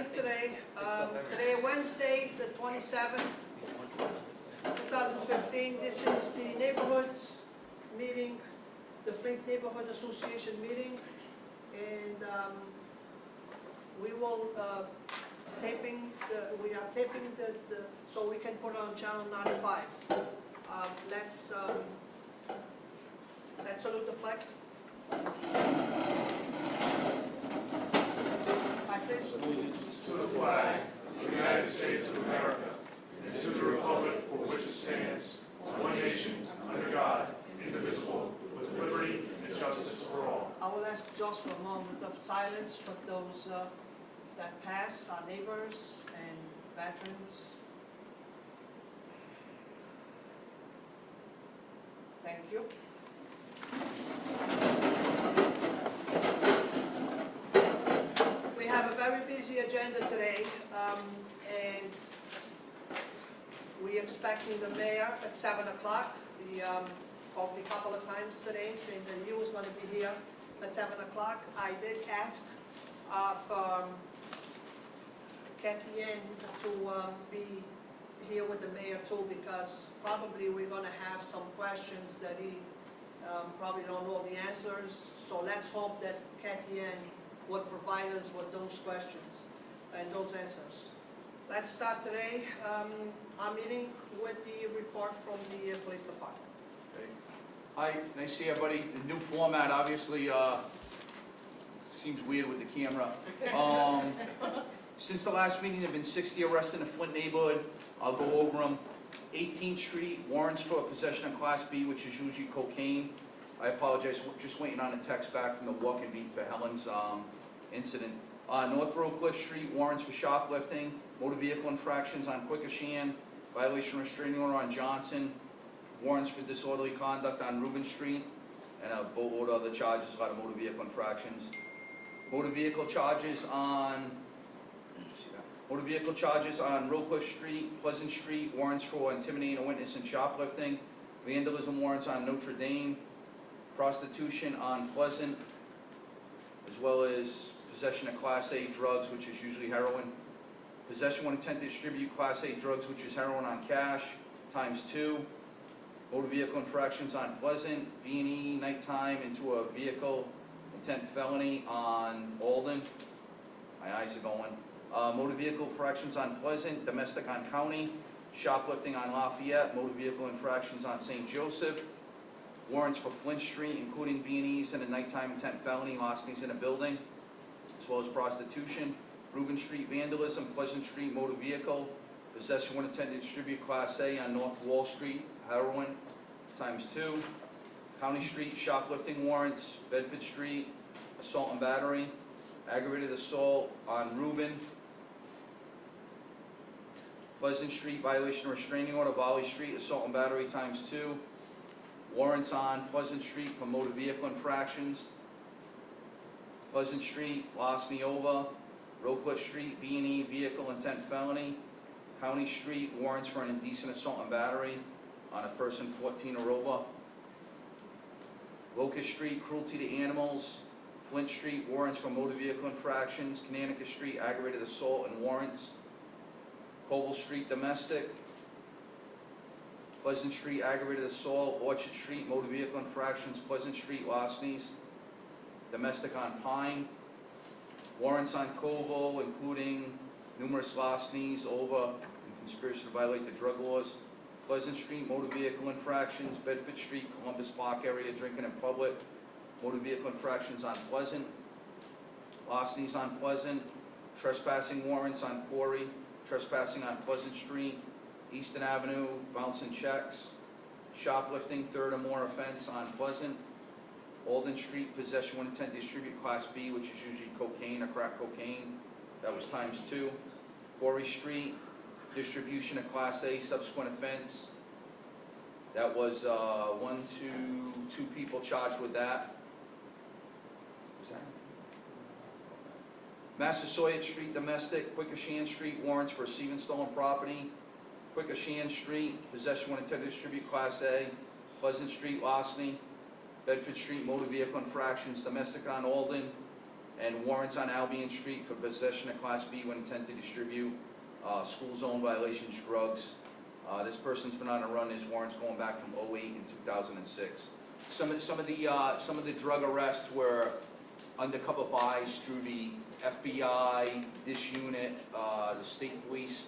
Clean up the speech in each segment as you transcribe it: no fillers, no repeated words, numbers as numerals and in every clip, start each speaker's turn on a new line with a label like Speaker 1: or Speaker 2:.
Speaker 1: meeting today. Today, Wednesday, the 27th, 2015. This is the neighborhood meeting, the Flint Neighborhood Association meeting, and we will we are taping the so we can put it on channel 95. Let's salute the flag.
Speaker 2: To the flag of the United States of America, and to the republic for which it stands, one nation, under God, indivisible, with liberty and justice for all.
Speaker 1: I will ask just for a moment of silence for those that pass, our neighbors and veterans. Thank you. We have a very busy agenda today, and we're expecting the mayor at 7 o'clock. He called me a couple of times today saying that he was going to be here at 7 o'clock. I did ask for Kathy Ann to be here with the mayor too, because probably we're going to have some questions that he probably don't know the answers. So let's hope that Kathy Ann would provide us with those questions and those answers. Let's start today our meeting with the report from the police department.
Speaker 3: Okay. Hi, nice to see everybody. The new format obviously seems weird with the camera. Since the last meeting, there have been 60 arrests in the Flint neighborhood. I'll go over them. 18th Street, warrants for possession of Class B, which is usually cocaine. I apologize, just waiting on a text back from the walk and beat for Helen's incident. North Road Cliff Street, warrants for shoplifting, motor vehicle infractions on Quikasham, violation of restraining order on Johnson, warrants for disorderly conduct on Rubin Street, and a boatload of other charges, a lot of motor vehicle infractions. Motor vehicle charges on Road Cliff Street, Pleasant Street, warrants for intimidating a witness and shoplifting, vandalism warrants on Notre Dame, prostitution on Pleasant, as well as possession of Class A drugs, which is usually heroin. Possession with intent to distribute Class A drugs, which is heroin on Cash, ×2. Motor vehicle infractions on Pleasant, B&E, nighttime into a vehicle, intent felony on Alden. My eyes are going. Motor vehicle infractions on Pleasant, domestic on County, shoplifting on Lafayette, motor vehicle infractions on St. Joseph, warrants for Flint Street, including B&Es and a nighttime intent felony, larcenies in a building, as well as prostitution. Rubin Street, vandalism. Pleasant Street, motor vehicle, possession with intent to distribute Class A on North Wall Street, heroin, ×2. County Street, shoplifting warrants. Bedford Street, assault and battery, aggravated assault on Rubin. Pleasant Street, violation of restraining order. Volley Street, assault and battery, ×2. Warrants on Pleasant Street for motor vehicle infractions. Pleasant Street, larceny over. Road Cliff Street, B&E, vehicle intent felony. County Street, warrants for an indecent assault and battery on a person 14 or over. Locust Street, cruelty to animals. Flint Street, warrants for motor vehicle infractions. Connecticut Street, aggravated assault and warrants. Coble Street, domestic. Pleasant Street, aggravated assault. Orchard Street, motor vehicle infractions. Pleasant Street, larcenies. Domestic on Pine. Warrants on Koval, including numerous larcenies over and conspiracy to violate the drug laws. Pleasant Street, motor vehicle infractions. Bedford Street, Columbus Park area, drinking in public. Motor vehicle infractions on Pleasant. Larcenies on Pleasant. Trespassing warrants on Quarry. Trespassing on Pleasant Street. Eastern Avenue, bouncing checks. Shoplifting, third or more offense on Pleasant. Alden Street, possession with intent to distribute Class B, which is usually cocaine or crack cocaine. That was ×2. Quarry Street, distribution of Class A, subsequent offense. That was two people charged with that. Was that? Massasoit Street, domestic. Quikasham Street, warrants for receiving stolen property. Quikasham Street, possession with intent to distribute Class A. Pleasant Street, larceny. Bedford Street, motor vehicle infractions, domestic on Alden. and warrants on Albion Street for possession of Class B when intent to distribute, school zone violations, drugs. This person's been on a run, his warrants going back from '08 and 2006. Some of the drug arrests were undercover buys through the FBI, this unit, the state police,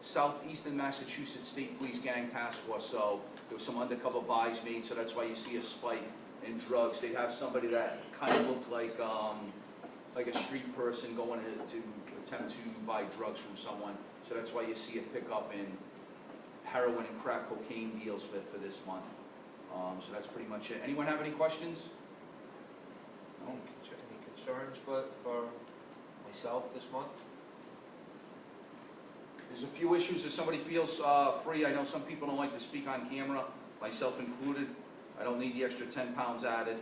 Speaker 3: Southeastern Massachusetts State Police Gang Task Force. So there was some undercover buys made, so that's why you see a spike in drugs. They'd have somebody that kind of looked like a street person going to attempt to buy drugs from someone. So that's why you see a pickup in heroin and crack cocaine deals for this month. So that's pretty much it. Anyone have any questions? No?
Speaker 4: Any concerns for myself this month?
Speaker 3: There's a few issues. If somebody feels free, I know some people don't like to speak on camera, myself included. I don't need the extra 10 pounds added.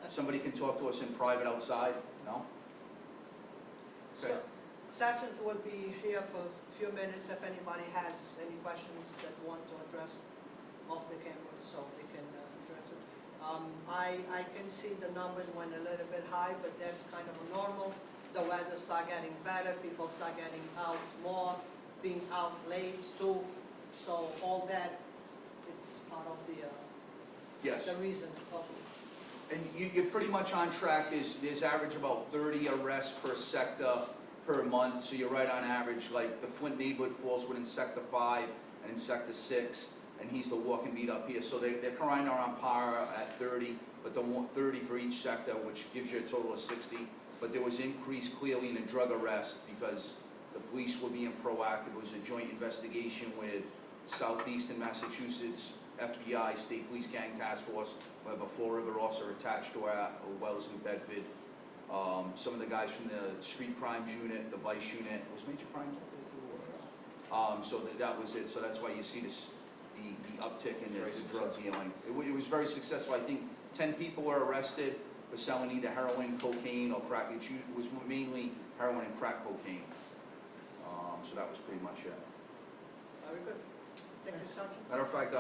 Speaker 3: Somebody can talk to us in private outside, no? Okay.
Speaker 1: So, Sergeant will be here for a few minutes if anybody has any questions that want to address off the camera, so they can address it. I can see the numbers went a little bit high, but that's kind of normal. The weather start getting better, people start getting out more, being out late too. So all that, it's part of
Speaker 3: Yes.
Speaker 1: the reasons of.
Speaker 3: And you're pretty much on track. There's average about 30 arrests per sector per month, so you're right on average. Like the Flint Neighborhood falls within Sector 5 and in Sector 6, and he's the walk and beat up here. So they're kind of on par at 30, but they want 30 for each sector, which gives you a total of 60. But there was increase clearly in the drug arrest because the police were being proactive. It was a joint investigation with Southeastern Massachusetts FBI, State Police Gang Task Force. We have a Fall River officer attached to our Wells New Bedford. Some of the guys from the Street Crimes Unit, the Vice Unit, was Major Crimes up there too? So that was it. So that's why you see this, the uptick in the drug dealing. It was very successful. I think 10 people were arrested for selling either heroin, cocaine, or crack. It was mainly heroin and crack cocaine. So that was pretty much it.
Speaker 1: Very good. Thank you, Sergeant.
Speaker 3: Matter of fact,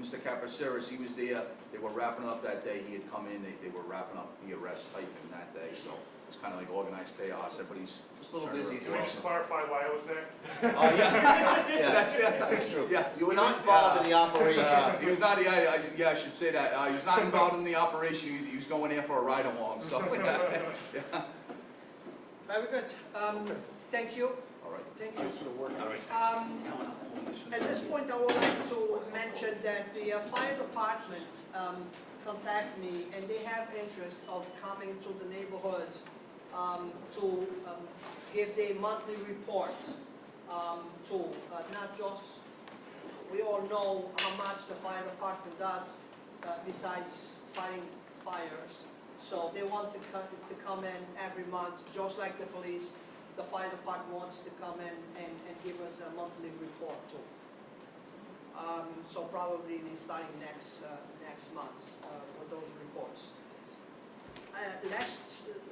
Speaker 3: Mr. Capaceris, he was there. They were wrapping up that day. He had come in. They were wrapping up the arrest typing that day. So it's kind of like organized chaos. Everybody's
Speaker 4: Just a little busy.
Speaker 2: Can we just clarify why I was there?
Speaker 3: Oh, yeah.
Speaker 4: Yeah,
Speaker 3: That's
Speaker 4: true.
Speaker 3: Yeah.
Speaker 4: You were not involved in the operation.
Speaker 3: He was not. I should say that. He was not involved in the operation. He was going there for a ride along. So yeah.
Speaker 1: Very good. Thank you.
Speaker 3: All right.
Speaker 1: Thank you.
Speaker 3: Thanks for the work. All right.
Speaker 1: At this point, I would like to mention that the fire department contacted me, and they have interest of coming to the neighborhood to give their monthly report to not just, we all know how much the fire department does besides fighting fires. So they want to come in every month, just like the police. The fire department wants to come in and give us a monthly report too. So probably they starting next month with those reports.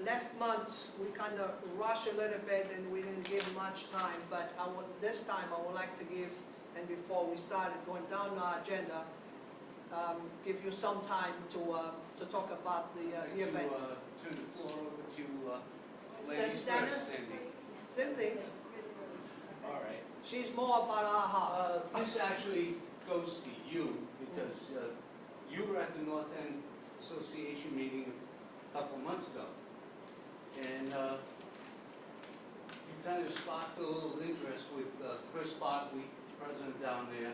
Speaker 1: Last month we kind of rushed a little bit and we didn't give much time. But this time I would like to give, and before we started going down our agenda, give you some time to talk about the event.
Speaker 5: Turn the floor over to ladies
Speaker 1: Dennis?
Speaker 5: first, Cindy.
Speaker 1: Same thing.
Speaker 5: All right.
Speaker 1: She's more about AHA.
Speaker 5: This actually goes to you because you were at the North End Association meeting a couple months ago. And you kind of sparked a little interest with Chris Barkley, president down there.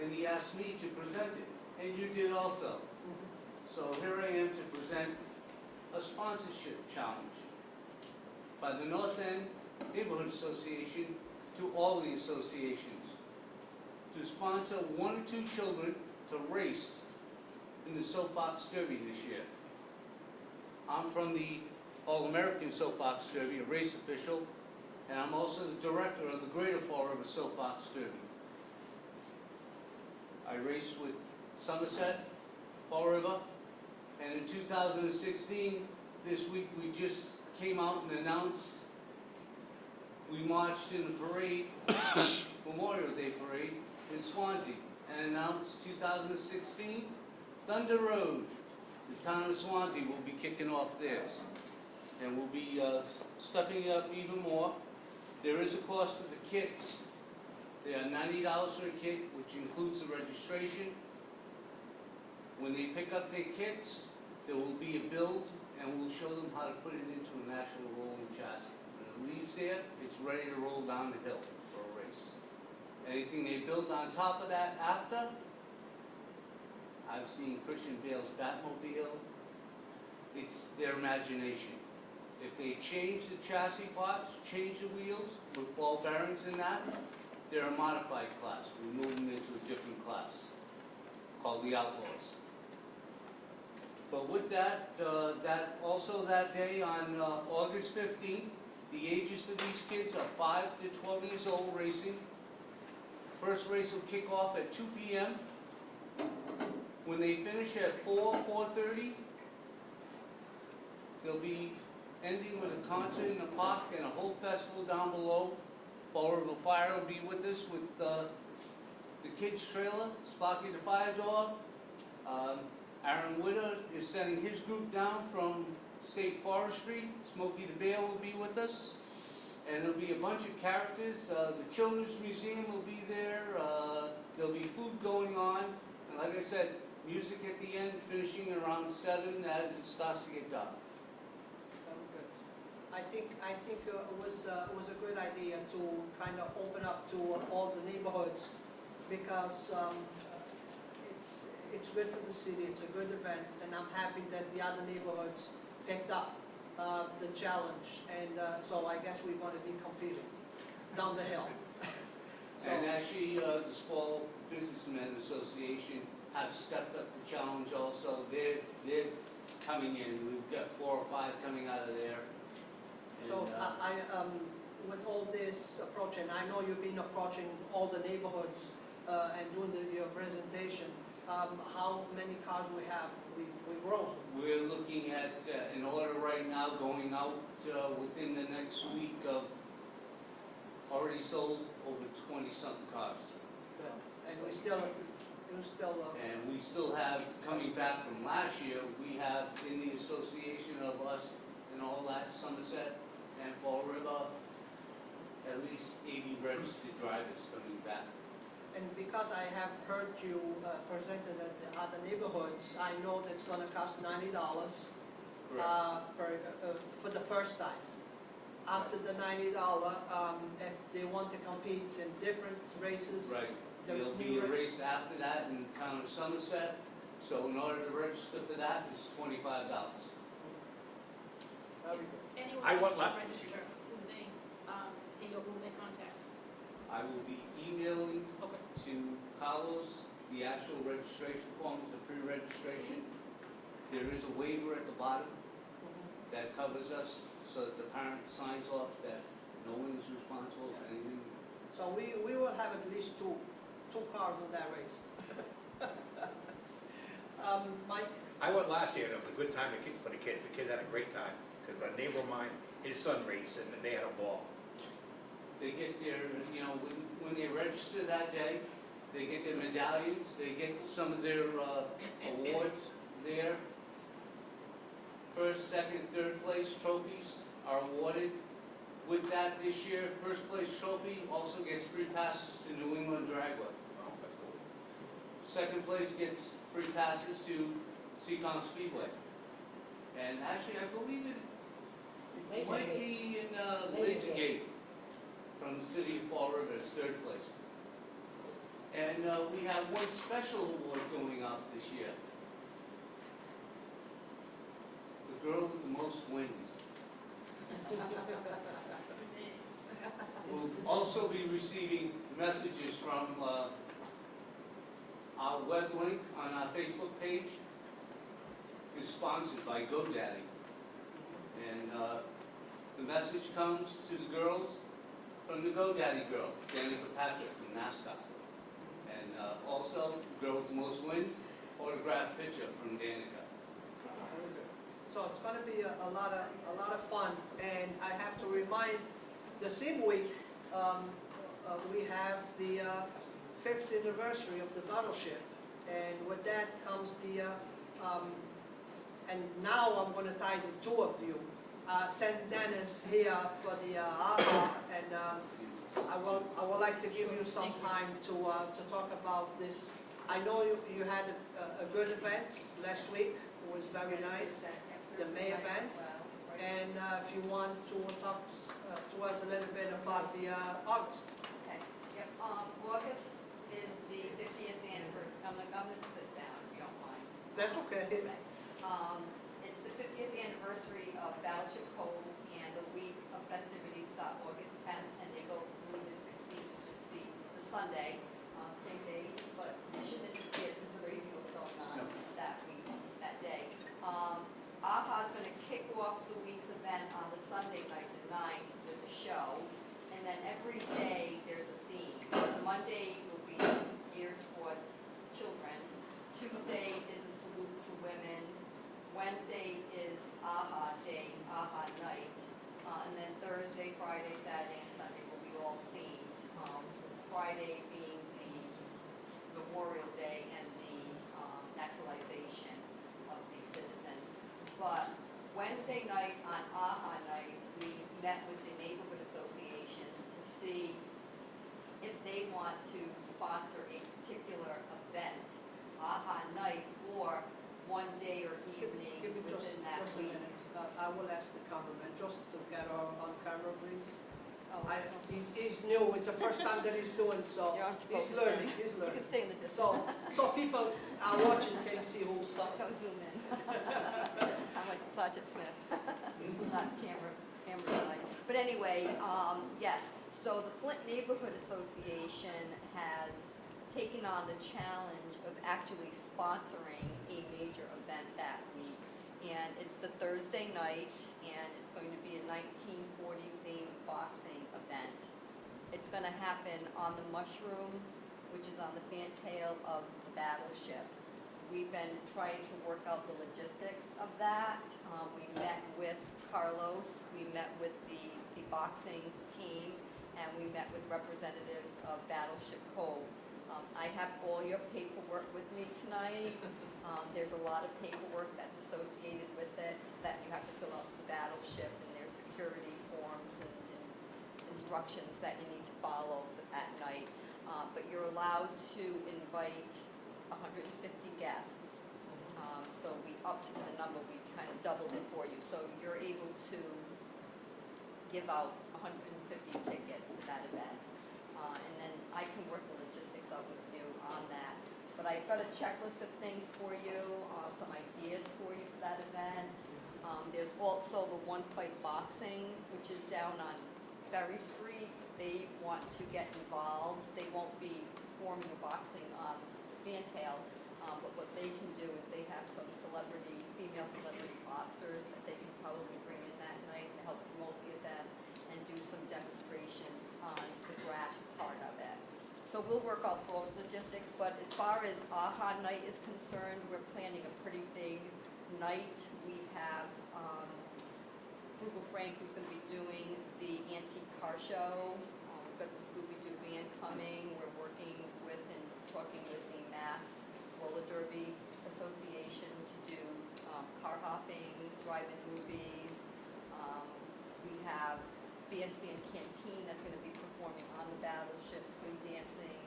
Speaker 5: And he asked me to present it, and you did also. So here I am to present a sponsorship challenge by the North End Neighborhood Association to all the associations to sponsor 1 or 2 children to race in the Soapbox Derby this year. I'm from the All-American Soapbox Derby, a race official, and I'm also the director of the Greater Fall River Soapbox Derby. I raced with Somerset, Fall River, and in 2016, this week we just came out and announced we marched in the parade, Memorial Day parade in Swansea, and announced 2016 Thunder Road the town of Swansea will be kicking off theirs. And we'll be stepping it up even more. There is a cost for the kits. They are $90 for a kit, which includes the registration. When they pick up their kits, there will be a build, and we'll show them how to put it into a national rolling chassis. When it leaves there, it's ready to roll down the hill for a race. Anything they build on top of that after, I've seen Christian Bale's Batmobile. It's their imagination. If they change the chassis parts, change the wheels with ball bearings and that, they're a modified class. We move them into a different class called the Outlaws. But with that, also that day on August 15th, the ages for these kids are 5 to 12 years old racing. First race will kick off at 2 p.m. When they finish at 4:30, they'll be ending with a concert in the park and a whole festival down below. Fall River Fire will be with us with the kids' trailer, Sparky the Fire Dog. Aaron Witter is sending his group down from State Forestry. Smokey the Bear will be with us. And there'll be a bunch of characters. The Children's Museum will be there. There'll be food going on. And like I said, music at the end, finishing around 7 as it starts to get dark.
Speaker 1: I think it was a good idea to kind of open up to all the neighborhoods, because it's good for the city, it's a good event, and I'm happy that the other neighborhoods picked up the challenge, and so I guess we're going to be competing down the hill. So,
Speaker 5: And actually, the Small Businessmen Association have stepped up the challenge also. They're coming in. We've got 4 or 5 coming out of there.
Speaker 1: so with all this approach, and I know you've been approaching all the neighborhoods and doing your presentation, how many cars we have? We grow.
Speaker 5: We're looking at an order right now going out within the next week of already sold over 20-something cars.
Speaker 1: And we still,
Speaker 5: And we still have, coming back from last year, we have in the association of us and all that, Somerset and Fall River, at least 80 registered drivers coming back.
Speaker 1: and because I have heard you presented at the other neighborhoods, I know that's gonna cost $90 for the first time. After the $90, if they want to compete in different races.
Speaker 5: Right.
Speaker 1: the
Speaker 5: There'll be
Speaker 1: new
Speaker 5: a race after that in town of Somerset, so in order to register for that, it's $25.
Speaker 1: Very good.
Speaker 6: Anyone
Speaker 2: I
Speaker 6: wants
Speaker 2: want
Speaker 6: to register, who they see or who they contact?
Speaker 5: I will be emailing
Speaker 6: Okay.
Speaker 5: to Carlos the actual registration forms, the pre-registration. There is a waiver at the bottom that covers us, so that the parent signs off that no one is responsible for anything.
Speaker 1: So we will have at least two cars in that race. Mike?
Speaker 7: I went last year, and it was a good time for the kids. The kids had a great time, because a neighbor of mine, his son raced, and they had a ball.
Speaker 5: They get their, when they register that day, they get their medallions, they get some of their awards there. First, second, third place trophies are awarded. With that this year, first place trophy also gets free passes to New England Dragway.
Speaker 7: Oh, that's cool.
Speaker 5: Second place gets free passes to Seacon Speedway. And actually, I believe it might be in Lazygate from the city of Fall River, it's third place. And we have one special award going out this year. The girl with the most wins. We'll also be receiving messages from our web link on our Facebook page. It's sponsored by GoDaddy. And the message comes to the girls from the GoDaddy girl, Danica Patrick from NASCAR. And also, the girl with the most wins, autographed picture from Danica.
Speaker 1: So it's going to be a lot of fun, and I have to remind the Sim Week, we have the 5th anniversary of the Battleship, and with that comes the and now I'm gonna tie the two of you. St. Dennis here for the AHA, and I would like to give you some time to talk about this. I know you had a good event last week, it was very nice, the May event. And if you want to talk to us a little bit about the August.
Speaker 8: Okay, yep, August is the 50th anniversary, I'm gonna sit down, if you don't mind.
Speaker 1: That's okay.
Speaker 8: Okay. It's the 50th anniversary of Battleship Cove, and the week of festivities start August 10th, and they go through the 16th, which is the Sunday, same day, but you shouldn't interfere because the racing will be going on that week, that day. AHA's gonna kick off the week's event on the Sunday night, the 9th, with the show, and then every day there's a theme. Monday will be geared towards children. Tuesday is a salute to women. Wednesday is AHA Day, AHA Night. And then Thursday, Friday, Saturday, and Sunday will be all themed. Friday being the Memorial Day and the naturalization of the citizens. But Wednesday night on AHA Night, we met with the neighborhood associations to see if they want to sponsor a particular event, AHA Night, or one day or evening
Speaker 1: Give me
Speaker 8: within that
Speaker 1: just a
Speaker 8: week.
Speaker 1: minute. I will ask the cameraman just to get on camera, please.
Speaker 8: Oh,
Speaker 1: He's new, it's the first time that he's doing so.
Speaker 8: You don't have to
Speaker 1: He's
Speaker 8: focus
Speaker 1: learning,
Speaker 8: in.
Speaker 1: he's
Speaker 8: You
Speaker 1: learning.
Speaker 8: can stay in the distance.
Speaker 1: So people are watching, can see who's talking.
Speaker 8: Don't zoom in. I'm like Sergeant Smith, not camera side. But anyway, yes, so the Flint Neighborhood Association has taken on the challenge of actually sponsoring a major event that week. And it's the Thursday night, and it's going to be a 1940 themed boxing event. It's gonna happen on the Mushroom, which is on the fantail of the Battleship. We've been trying to work out the logistics of that. We met with Carlos, we met with the boxing team, and we met with representatives of Battleship Cove. I have all your paperwork with me tonight. There's a lot of paperwork that's associated with it that you have to fill out for the Battleship, and there's security forms and instructions that you need to follow at night. But you're allowed to invite 150 guests. So we upped the number, we kind of doubled it for you. So you're able to give out 150 tickets to that event. And then I can work the logistics out with you on that. But I've got a checklist of things for you, some ideas for you for that event. There's also the One Fight Boxing, which is down on Ferry Street. They want to get involved. They won't be performing a boxing fantail, but what they can do is they have some female celebrity boxers that they can probably bring in that night to help promote the event and do some demonstrations on the grass part of it. So we'll work out those logistics, but as far as AHA Night is concerned, we're planning a pretty big night. We have Frugal Frank, who's going to be doing the antique car show. We've got the Scooby-Doo band coming. We're working with and talking with the Mass Roller Derby Association to do car hopping, drive-in movies. We have Bandstand Canteen that's going to be performing on the Battleship, swing dancing,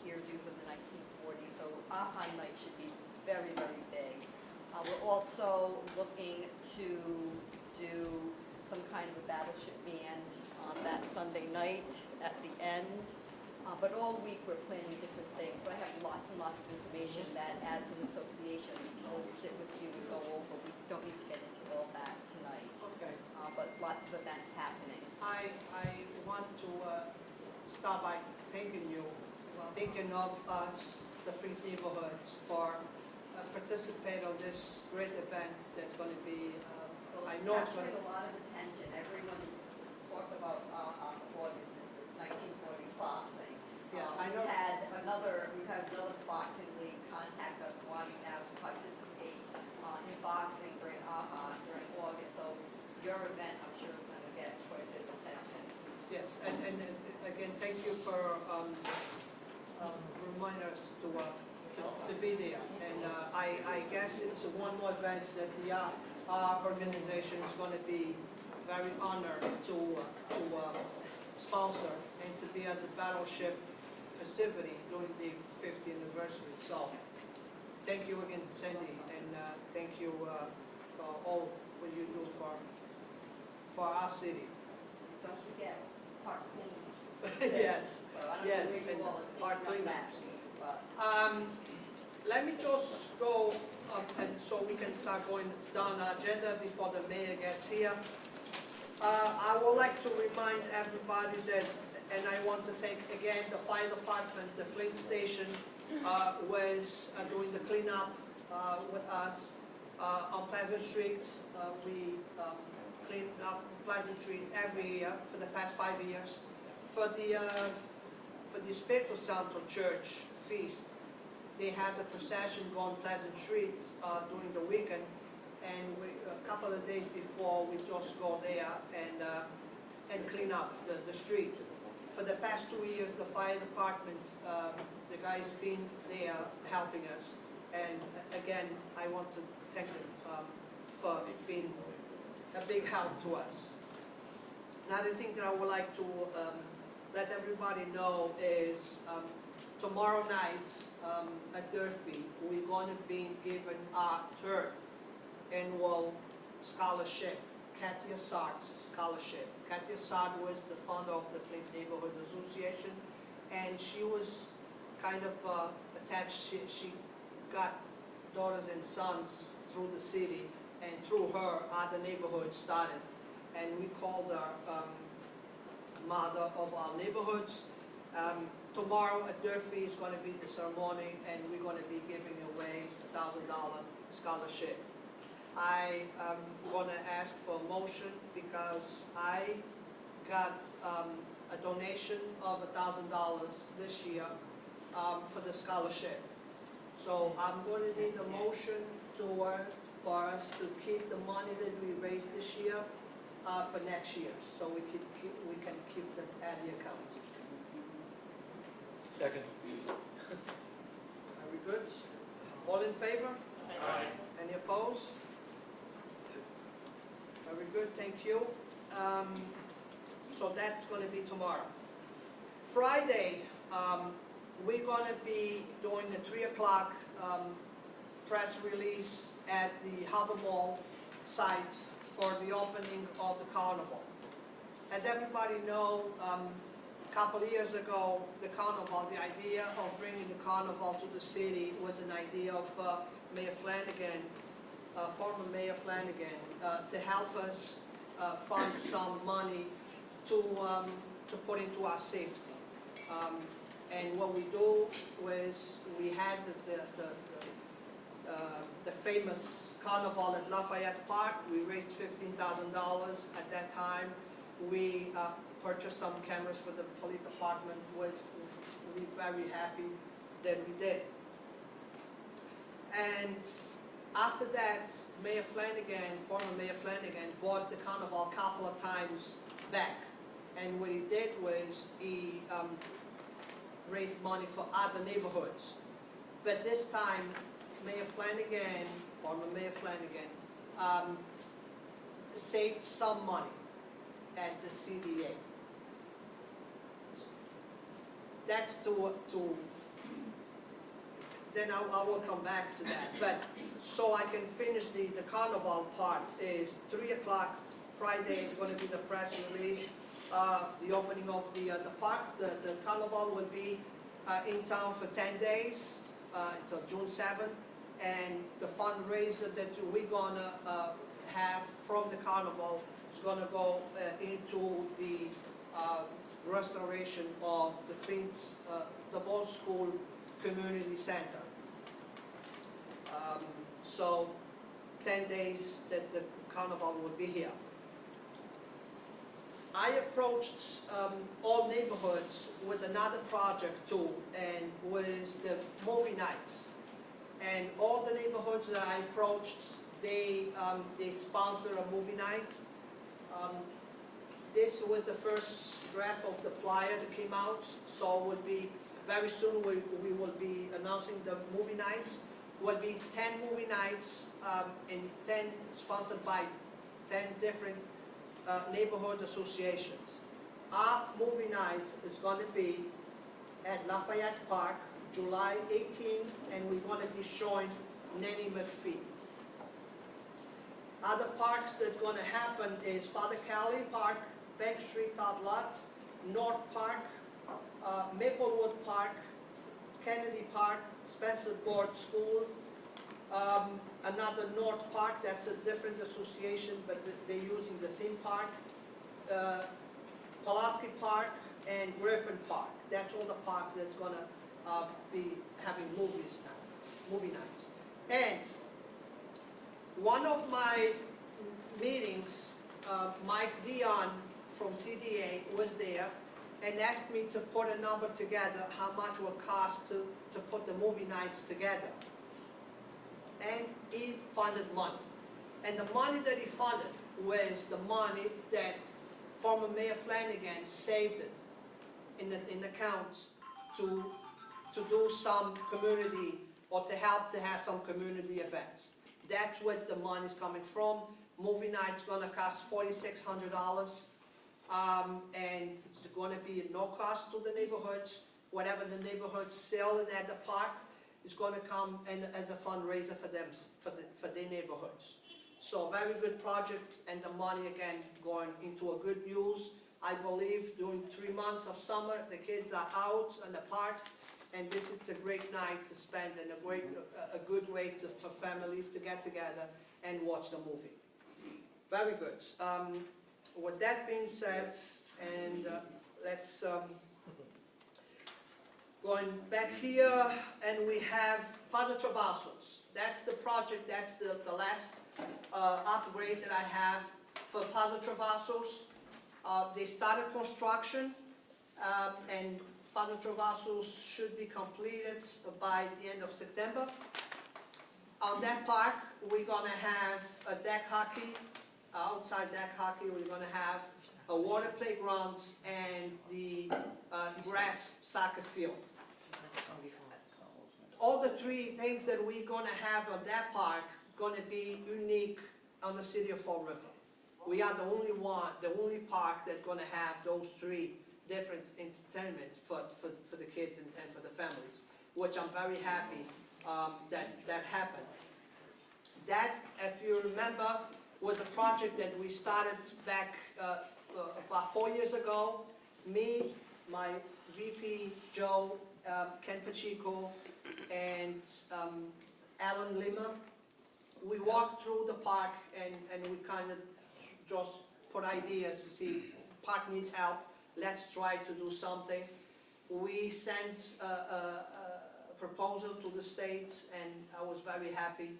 Speaker 8: hairdos of the 1940s. So AHA Night should be very, very big. We're also looking to do some kind of a Battleship band on that Sunday night at the end. But all week we're planning different things. But I have lots and lots of information that as an association we can really sit with you and go over. We don't need to get into all that tonight.
Speaker 1: Okay.
Speaker 8: But lots of events happening.
Speaker 1: I want to start by thanking you, thinking of us, the Flint neighborhoods, for participate on this great event that's going to be, I know it's going
Speaker 8: captured
Speaker 1: to...
Speaker 8: a lot of attention. Everyone's talked about August is this 1940s boxing.
Speaker 1: Yeah, I know.
Speaker 8: We've had another boxing league contact us wanting now to participate in boxing during August. So your event, I'm sure, is going to get quite a bit of attention.
Speaker 1: Yes, and again, thank you for reminding us to to be there. And I guess it's one more event that our organization is going to be very honored to sponsor and to be at the Battleship festivity during the 50th anniversary. So thank you again, Sandy, and thank you for all what you do for our city.
Speaker 8: Don't forget, park clean.
Speaker 1: Yes,
Speaker 8: So I don't know
Speaker 1: yes,
Speaker 8: where
Speaker 1: and
Speaker 8: you all
Speaker 1: park
Speaker 8: are thinking on
Speaker 1: cleanups.
Speaker 8: that, but
Speaker 1: Let me just go and so we can start going down the agenda before the mayor gets here. I would like to remind everybody that, and I want to thank again the fire department, the Flint station was doing the cleanup with us on Pleasant Street. We clean up Pleasant Street every year for the past 5 years. For the Espiritu Santo Church feast, they had the procession go on Pleasant Street during the weekend, and a couple of days before we just go there and clean up the street. For the past 2 years, the fire department, the guys been there helping us, and again, I want to thank them for being a big help to us. Another thing that I would like to let everybody know is tomorrow night at Durfee, we're going to be given our third annual scholarship, Katia Sart's scholarship. Katia Sart was the founder of the Flint Neighborhood Association, and she was kind of attached. She got daughters and sons through the city, and through her, other neighborhoods started. And we called her mother of our neighborhoods. Tomorrow at Durfee is going to be the ceremony, and we're going to be giving away a $1,000 scholarship. I am going to ask for a motion because I got a donation of $1,000 this year for the scholarship. So I'm going to need a motion for us to keep the money that we raised this year for next year, so we can keep them at the account.
Speaker 2: Second.
Speaker 1: Are we good? All in favor?
Speaker 2: Aye.
Speaker 1: Any opposed? Very good, thank you. So that's going to be tomorrow. Friday, we're going to be doing the 3 o'clock press release at the Harbor Mall site for the opening of the carnival. As everybody knows, a couple of years ago, the carnival, the idea of bringing the carnival to the city was an idea of Mayor Flanagan, former Mayor Flanagan, to help us fund some money to put into our safety. And what we do was we had the famous carnival at Lafayette Park. We raised $15,000 at that time. We purchased some cameras for the police department. We're very happy that we did. And after that, Mayor Flanagan, former Mayor Flanagan, bought the carnival a couple of times back. And what he did was he raised money for other neighborhoods. But this time, Mayor Flanagan, former Mayor Flanagan, saved some money at the CDA. That's then I will come back to that. But so I can finish the carnival part is 3 o'clock Friday is going to be the press release of the opening of the park. The carnival will be in town for 10 days until June 7th. And the fundraiser that we're going to have from the carnival is going to go into the restoration of the Flint DeVos School Community Center. So 10 days that the carnival will be here. I approached all neighborhoods with another project too, and was the movie nights. And all the neighborhoods that I approached, they sponsor a movie night. this was the first draft of the flyer that came out, so will be, very soon we will be announcing the movie nights. Will be 10 movie nights, in 10, sponsored by 10 different neighborhood associations. Our movie night is going to be at Lafayette Park, July 18th, and we're going to be showing Nanny McPhee. Other parks that's going to happen is Father Cali Park, Bank Street Outlot, North Park, Maplewood Park, Kennedy Park, Spencer Board School, another North Park, that's a different association, but they're using the same park, Pulaski Park, and Griffin Park. That's all the parks that's going to be having movie nights. And one of my meetings, Mike Dion from CDA was there and asked me to put a number together, how much it will cost to put the movie nights together. And he funded money. And the money that he funded was the money that former Mayor Flanagan saved it in accounts to do some community, or to help to have some community events. That's where the money's coming from. Movie night's gonna cost $4,600, and it's gonna be at no cost to the neighborhoods. Whatever the neighborhoods sell at the park is gonna come in as a fundraiser for them, for their neighborhoods. So very good project, and the money again going into a good use. I believe during 3 months of summer, the kids are out in the parks, and this is a great night to spend, and a good way for families to get together and watch the movie. Very good. With that being said, and let's going back here, and we have Father Travassos. That's the project. That's the last upgrade that I have for Father Travassos. They started construction, and Father Travassos should be completed by the end of September. On that park, we're gonna have a deck hockey. Outside deck hockey, we're gonna have a water playground and the grass soccer field. All the three things that we're gonna have on that park gonna be unique on the city of Fall River. We are the only park that's gonna have those three different entertainment for the kids and for the families, which I'm very happy that happened. That, if you remember, was a project that we started back about 4 years ago. Me, my VP Joe, Ken Pacheco, and Alan Lima. We walked through the park and we kind of just put ideas to see park needs help. Let's try to do something. We sent a proposal to the state, and I was very happy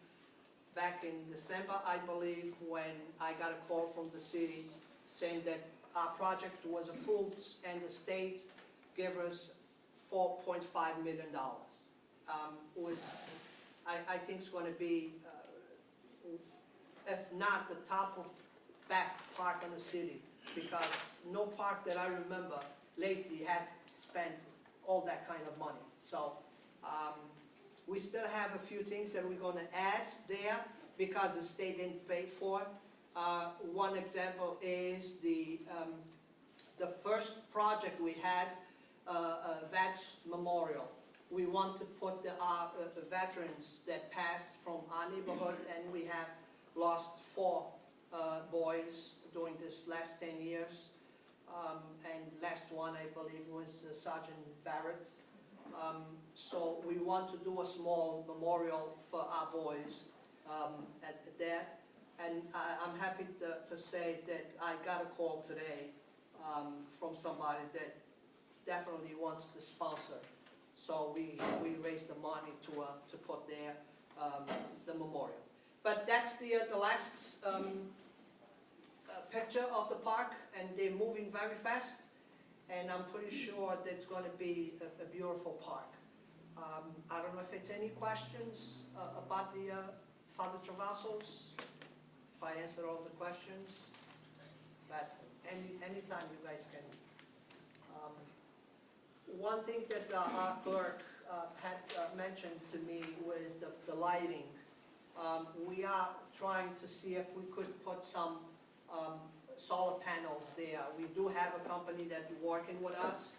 Speaker 1: back in December, I believe, when I got a call from the city saying that our project was approved and the state gave us $4.5 million. I think it's going to be, if not the top of best park in the city, because no park that I remember lately had spent all that kind of money. So we still have a few things that we're going to add there because the state didn't pay for it. One example is the first project we had, Vets Memorial. We want to put the veterans that passed from our neighborhood, and we have lost 4 boys during this last 10 years. And last one, I believe, was Sergeant Barrett. So we want to do a small memorial for our boys at there. And I'm happy to say that I got a call today from somebody that definitely wants to sponsor. So we raised the money to put there the memorial. But that's the last picture of the park, and they're moving very fast. And I'm pretty sure that it's going to be a beautiful park. I don't know if it's any questions about the Father Travassos, if I answered all the questions. But anytime you guys can. One thing that our clerk had mentioned to me was the lighting. We are trying to see if we could put some solar panels there. We do have a company that's working with us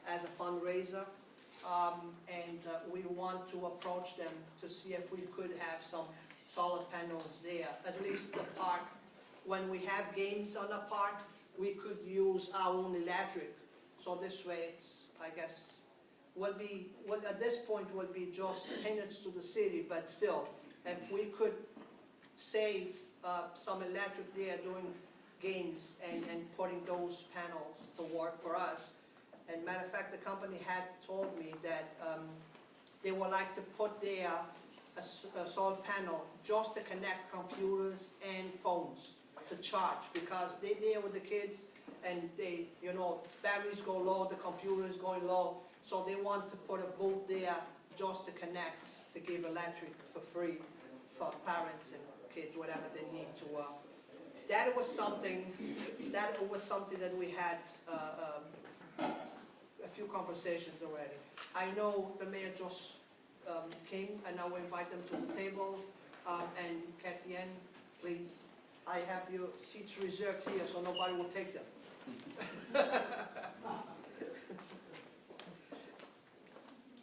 Speaker 1: as a fundraiser, and we want to approach them to see if we could have some solar panels there. At least the park, when we have games on the park, we could use our own electric. So this way it's, I guess, at this point will be just payments to the city, but still, if we could save some electric there during games and putting those panels to work for us. And matter of fact, the company had told me that they would like to put there a solar panel just to connect computers and phones to charge, because they're there with the kids and they, batteries go low, the computer is going low, so they want to put a booth there just to connect, to give electric for free for parents and kids, whatever they need to. That was something that we had a few conversations already. I know the mayor just came, and I will invite them to the table. And Kathy Ann, please, I have your seats reserved here, so nobody will take them.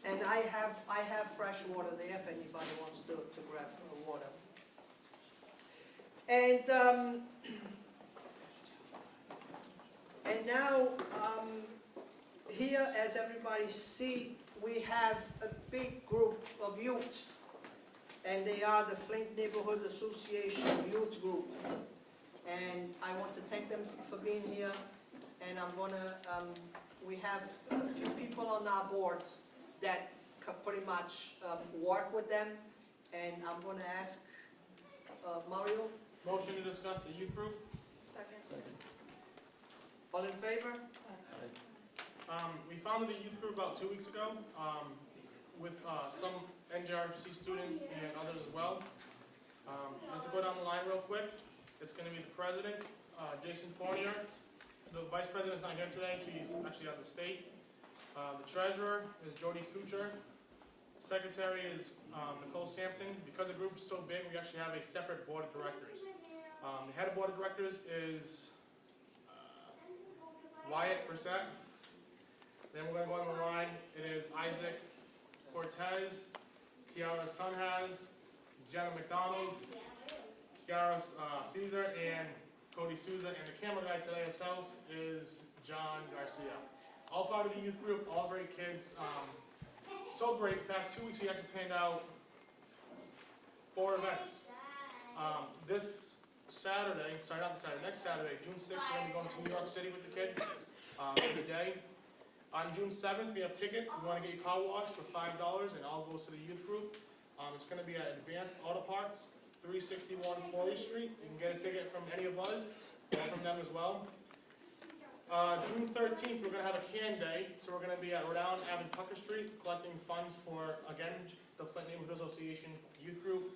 Speaker 1: And I have fresh water there if anybody wants to grab water. And now, here, as everybody see, we have a big group of youth, and they are the Flint Neighborhood Association Youth Group. And I want to thank them for being here, and I'm gonna, we have a few people on our board that pretty much work with them, and I'm gonna ask Mario.
Speaker 2: Motion to discuss the youth group.
Speaker 6: Second.
Speaker 1: All in favor?
Speaker 2: We founded the youth group about 2 weeks ago with some NJRC students and others as well. Just to go down the line real quick, it's going to be the president, Jason Fournier. The vice president's not here today, she's actually out of the state. The treasurer is Jody Kuchar. Secretary is Nicole Sampson. Because the group is so big, we actually have a separate board of directors. The head of board of directors is Wyatt Brissett. Then we're going to go on the line. It is Isaac Cortez, Kiara Sunhas, Jenna McDonald, Kiara Caesar, and Cody Souza. And the camera guy today himself is John Garcia. All part of the youth group, all great kids. So great, the past 2 weeks we actually planned out 4 events. This Saturday, sorry not this Saturday, next Saturday, June 6th, we're going to be going to New York City with the kids for the day. On June 7th, we have tickets. We want to get your car washed for $5, and all goes to the youth group. It's going to be at Advanced Auto Parts, 361 Quarry Street. You can get a ticket from any of us, or from them as well. June 13th, we're going to have a can day. So we're going to be at Rhode Island Avenue, Tucker Street, collecting funds for, again, the Flint Neighborhood Association Youth Group.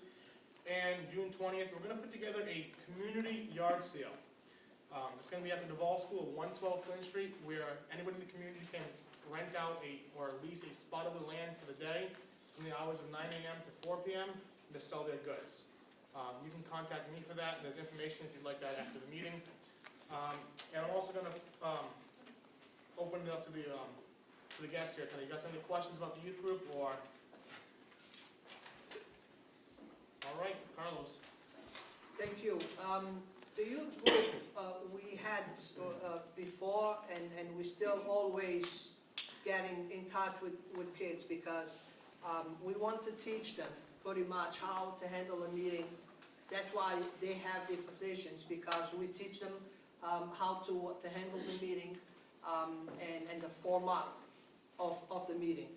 Speaker 2: And June 20th, we're going to put together a community yard sale. It's going to be at the Duval School at 112 Flint Street, where anybody in the community can rent out or lease a spot of the land for the day from the hours of 9 a.m. to 4 p.m. to sell their goods. You can contact me for that, and there's information if you'd like that after the meeting. And I'm also going to open it up to the guests here. You guys have any questions about the youth group, or? All right, Carlos.
Speaker 1: Thank you. The youth group we had before, and we still always getting in touch with kids, because we want to teach them pretty much how to handle a meeting. That's why they have the positions, because we teach them how to handle the meeting and the format of the meeting.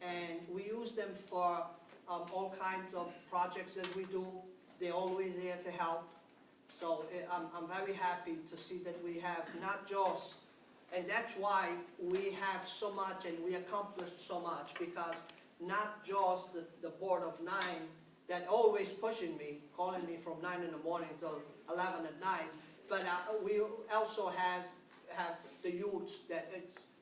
Speaker 1: And we use them for all kinds of projects that we do. They're always there to help. So I'm very happy to see that we have not just, and that's why we have so much and we accomplished so much, because not just the board of 9 that always pushing me, calling me from 9 in the morning till 11 at night, But we also have the youth that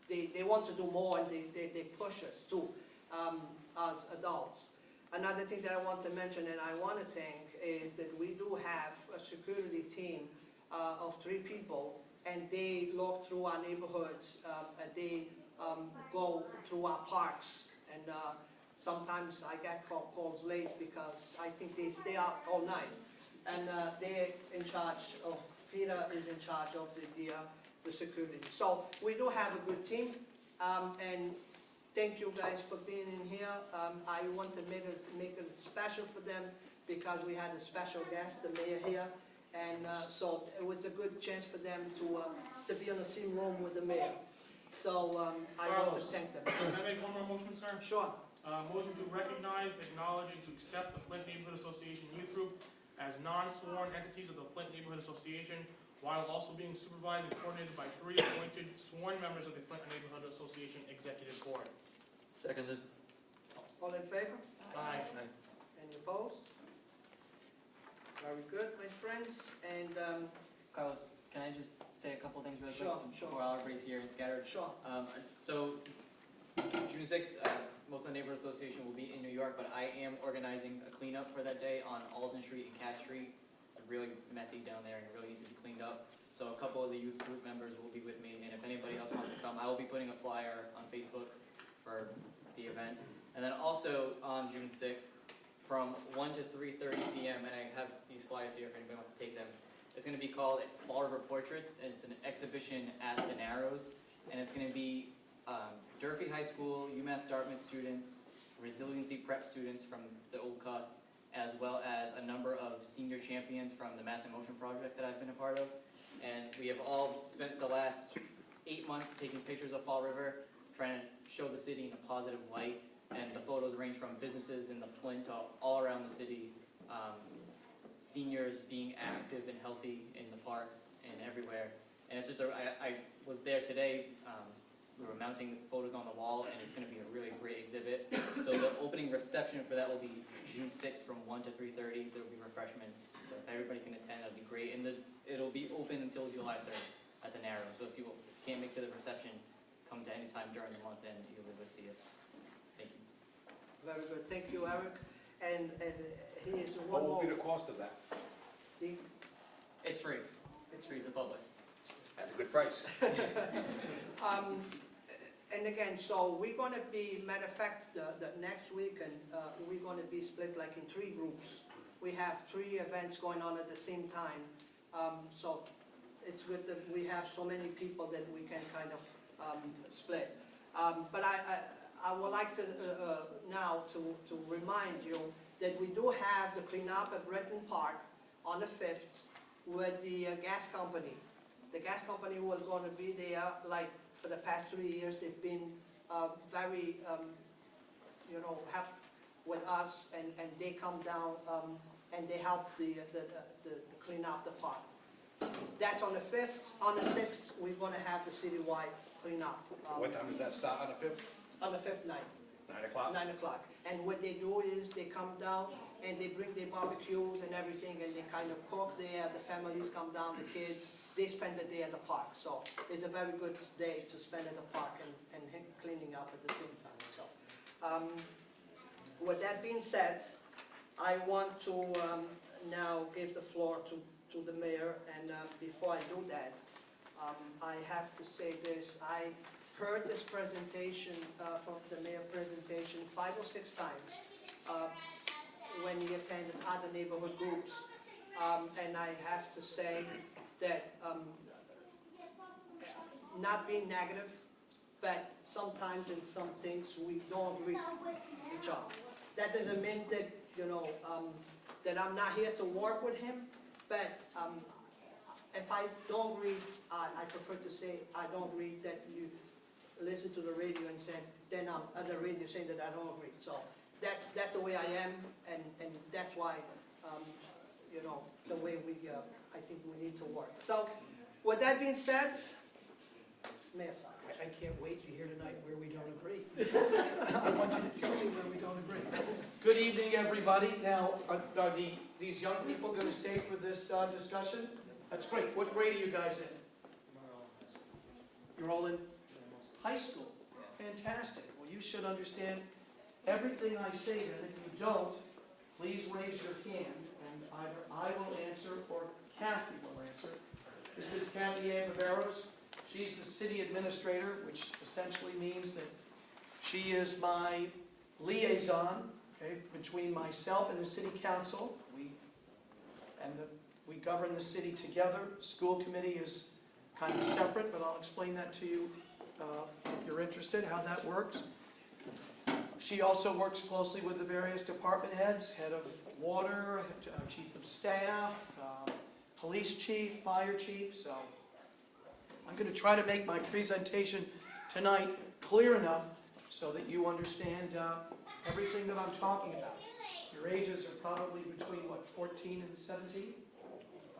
Speaker 1: they want to do more, and they push us too, as adults. Another thing that I want to mention, and I want to thank, is that we do have a security team of 3 people, and they look through our neighborhoods, and they go through our parks, and sometimes I get calls late because I think they stay out all night. And they're in charge of, Peter is in charge of the security. So we do have a good team, and thank you guys for being in here. I want to make it special for them because we had a special guest, the mayor here, and so it was a good chance for them to be on the same room with the mayor. So I want to thank them.
Speaker 2: Can I make one more motion, sir?
Speaker 1: Sure.
Speaker 2: Motion to recognize, acknowledge, and to accept the Flint Neighborhood Association Youth Group as non-sworn entities of the Flint Neighborhood Association, while also being supervised and coordinated by 3 appointed sworn members of the Flint Neighborhood Association Executive Board.
Speaker 4: Seconded.
Speaker 1: All in favor?
Speaker 2: Aye.
Speaker 1: Any opposed? Very good, my friends, and
Speaker 9: Carlos, can I just say a couple things really quick?
Speaker 1: Sure,
Speaker 9: since
Speaker 1: sure.
Speaker 9: Before everybody's here and scattered.
Speaker 1: sure.
Speaker 9: So, June 6th, most of the neighborhood association will be in New York, but I am organizing a cleanup for that day on Alden Street and Cash Street. It's really messy down there and it really needs to be cleaned up. So a couple of the youth group members will be with me, and if anybody else wants to come, I will be putting a flyer on Facebook for the event. And then also on June 6th, from 1 to 3:30 p.m., and I have these flyers here if anybody wants to take them. It's going to be called Fall River Portraits, and it's an exhibition at the Narrows, and it's going to be Durfee High School, UMass Dartmouth students, resiliency prep students from the Old Cuss, as well as a number of senior champions from the Mass in Motion project that I've been a part of. And we have all spent the last 8 months taking pictures of Fall River, trying to show the city in a positive light. And the photos range from businesses in the Flint all around the city, seniors being active and healthy in the parks and everywhere. And it's just, I was there today, we were mounting photos on the wall, and it's going to be a really great exhibit. So the opening reception for that will be June 6th from 1 to 3:30. There will be refreshments, so if everybody can attend, that would be great. And it'll be open until July 3rd at the Narrows. So if you can't make it to the reception, come to any time during the month, and you'll be able to see it. Thank you.
Speaker 1: Very good, thank you, Eric. And he is one
Speaker 7: What will
Speaker 1: more.
Speaker 7: be the cost of that?
Speaker 9: It's free. It's free to the public.
Speaker 7: That's a good price.
Speaker 1: And again, so we're gonna be, matter of fact, the next week, and we're gonna be split like in 3 groups. We have 3 events going on at the same time. So it's good that we have so many people that we can kind of split. But I would like to now to remind you that we do have the cleanup at Bretton Park on the 5th with the gas company. The gas company was going to be there, like, for the past 3 years. They've been very, help with us, and they come down and they help the clean up the park. That's on the 5th. On the 6th, we're going to have the citywide cleanup.
Speaker 7: What time does that start on the 5th?
Speaker 1: On the 5th night.
Speaker 7: 9 o'clock?
Speaker 1: 9 o'clock. And what they do is they come down and they bring their barbecues and everything, and they kind of cook there. The families come down, the kids, they spend the day at the park. So it's a very good day to spend at the park and cleaning up at the same time. So with that being said, I want to now give the floor to the mayor. And before I do that, I have to say this. I heard this presentation, from the mayor presentation 5 or 6 times when he attended other neighborhood groups. And I have to say that, not being negative, but sometimes in some things we don't agree with each other. That doesn't mean that, that I'm not here to work with him, but if I don't agree, I prefer to say I don't agree, that you listen to the radio and say, then I'm at the radio saying that I don't agree. So that's the way I am, and that's why, the way I think we need to work. So with that being said, Mayor Sutter.
Speaker 10: I can't wait to hear tonight where we don't agree. I want you to tell me where we don't agree. Good evening, everybody. Now, are these young people going to stay for this discussion? That's great. What grade are you guys in? You're all in high school? Fantastic. Well, you should understand everything I say, and if you don't, please raise your hand, and either I will answer or Kathy will answer. This is Kathy A. Viveros. She's the city administrator, which essentially means that she is my liaison, okay, between myself and the city council. We govern the city together. School committee is kind of separate, but I'll explain that to you if you're interested, how that works. She also works closely with the various department heads, head of water, chief of staff, police chief, fire chief. So I'm going to try to make my presentation tonight clear enough so that you understand everything that I'm talking about. Your ages are probably between, what, 14 and 17?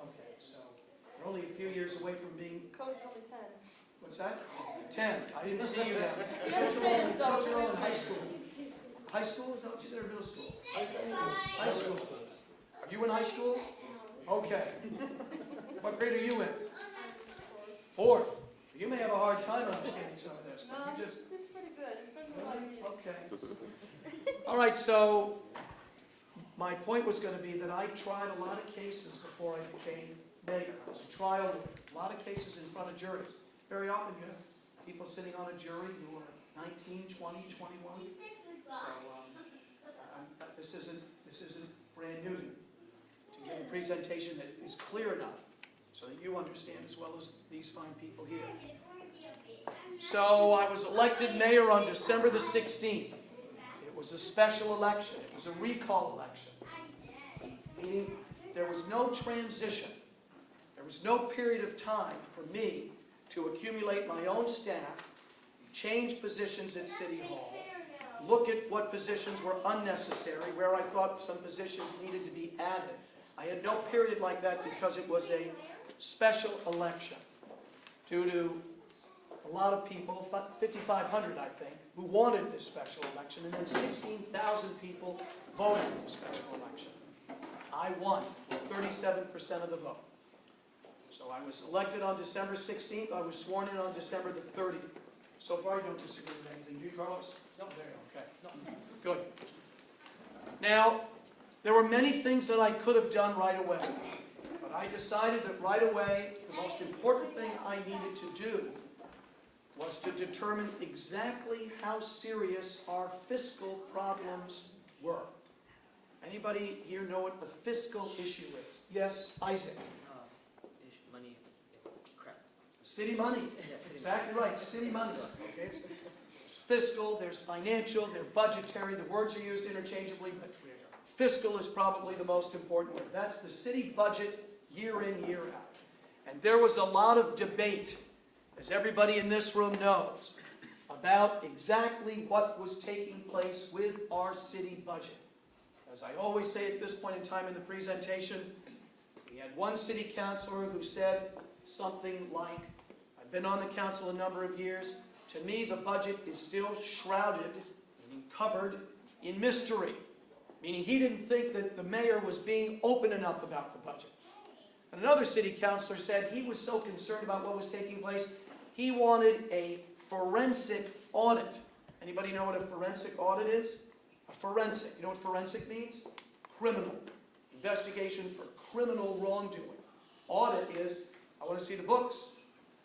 Speaker 10: Okay, so you're only a few years away from being...
Speaker 11: Cody's only 10.
Speaker 10: What's that? 10. I didn't see you then.
Speaker 11: He understands, though.
Speaker 10: You're all in high school. High school? Is that what you said, or middle school? High school. Are you in high school? Okay. What grade are you in? 4th. You may have a hard time understanding some of this, but you just...
Speaker 11: He's pretty good. He's pretty good.
Speaker 10: Okay. All right, so my point was going to be that I tried a lot of cases before I became mayor. I was a trial lawyer. A lot of cases in front of juries. Very often you have people sitting on a jury who are 19, 20, 21. So this isn't brand new to give a presentation that is clear enough so that you understand as well as these fine people here. So I was elected mayor on December the 16th. It was a special election. It was a recall election. Meaning there was no transition. There was no period of time for me to accumulate my own staff, change positions at City Hall, look at what positions were unnecessary, where I thought some positions needed to be added. I had no period like that because it was a special election due to a lot of people, 5,500 I think, who wanted this special election, and then 16,000 people voted in the special election. I won 37% of the vote. So I was elected on December 16th. I was sworn in on December the 30th. So far, I don't disagree with anything. Do you, Carlos? No, there you go. Okay. No. Good. Now, there were many things that I could have done right away. But I decided that right away, the most important thing I needed to do was to determine exactly how serious our fiscal problems were. Anybody here know what the fiscal issue is? Yes, Isaac.
Speaker 9: Money, crap.
Speaker 10: City money. Exactly right. City money. Okay. There's fiscal, there's financial, there's budgetary. The words are used interchangeably, but fiscal is probably the most important word. That's the city budget year in, year out. And there was a lot of debate, as everybody in this room knows, about exactly what was taking place with our city budget. As I always say at this point in time in the presentation, we had one city councilor who said something like, I've been on the council a number of years, to me the budget is still shrouded, meaning covered, in mystery. Meaning he didn't think that the mayor was being open enough about the budget. And another city councilor said he was so concerned about what was taking place, he wanted a forensic audit. Anybody know what a forensic audit is? A forensic. You know what forensic means? Criminal. Investigation for criminal wrongdoing. Audit is, I want to see the books.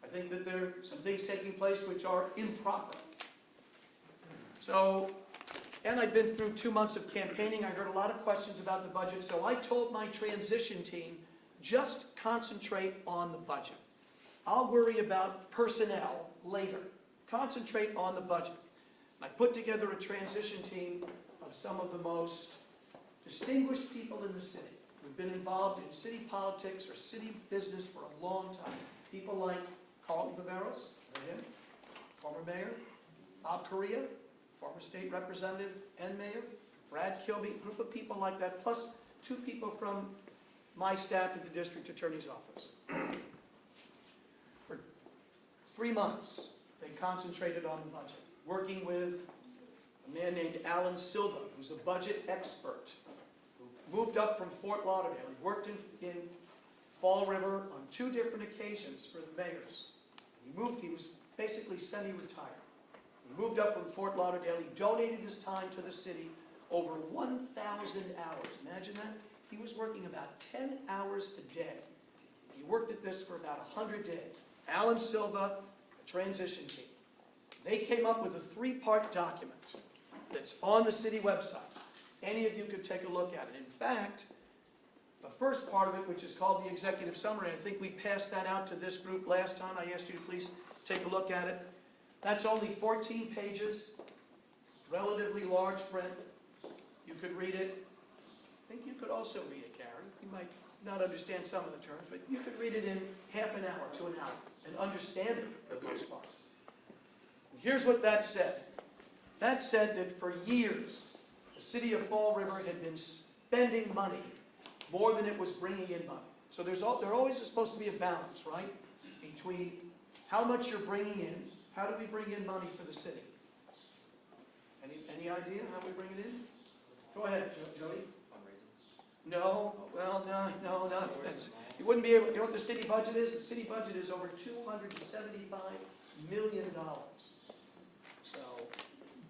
Speaker 10: I think that there are some things taking place which are improper. So, and I've been through 2 months of campaigning. I heard a lot of questions about the budget, so I told my transition team, just concentrate on the budget. I'll worry about personnel later. Concentrate on the budget. I put together a transition team of some of the most distinguished people in the city who've been involved in city politics or city business for a long time. People like Carlton Viveros, former mayor, Bob Correa, former state representative and mayor, Brad Kilby, a group of people like that, plus 2 people from my staff at the district attorney's office. For 3 months, they concentrated on the budget, working with a man named Alan Silva, who's a budget expert, who moved up from Fort Lauderdale. He worked in Fall River on 2 different occasions for the mayors. He was basically semi-retired. He moved up from Fort Lauderdale. He donated his time to the city over 1,000 hours. Imagine that. He was working about 10 hours a day. He worked at this for about 100 days. Alan Silva, the transition team. They came up with a 3-part document that's on the city website. Any of you could take a look at it. In fact, the first part of it, which is called the executive summary, I think we passed that out to this group last time. I asked you to please take a look at it. That's only 14 pages, relatively large print. You could read it. I think you could also read it, Karen. You might not understand some of the terms, but you could read it in half an hour to an hour and understand it for the most part. Here's what that said. That said that for years, the city of Fall River had been spending money more than it was bringing in money. So there always is supposed to be a balance, right? Between how much you're bringing in, how do we bring in money for the city? Any idea how we bring it in? Go ahead, Jody. No, well, no. You wouldn't be able, you know what the city budget is? The city budget is over $275 million. So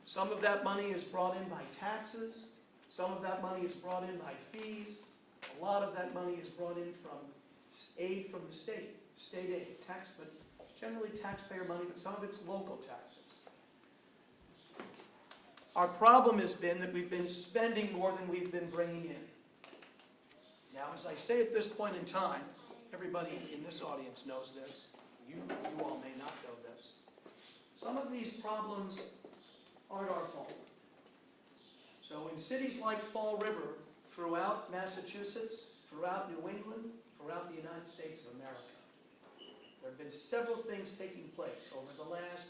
Speaker 10: some of that money is brought in by taxes. Some of that money is brought in by fees. A lot of that money is brought in from aid from the state aid, tax, but generally taxpayer money, but some of it's local taxes. Our problem has been that we've been spending more than we've been bringing in. Now, as I say at this point in time, everybody in this audience knows this. You all may not know this. Some of these problems aren't our fault. So in cities like Fall River, throughout Massachusetts, throughout New England, throughout the United States of America, there have been several things taking place over the last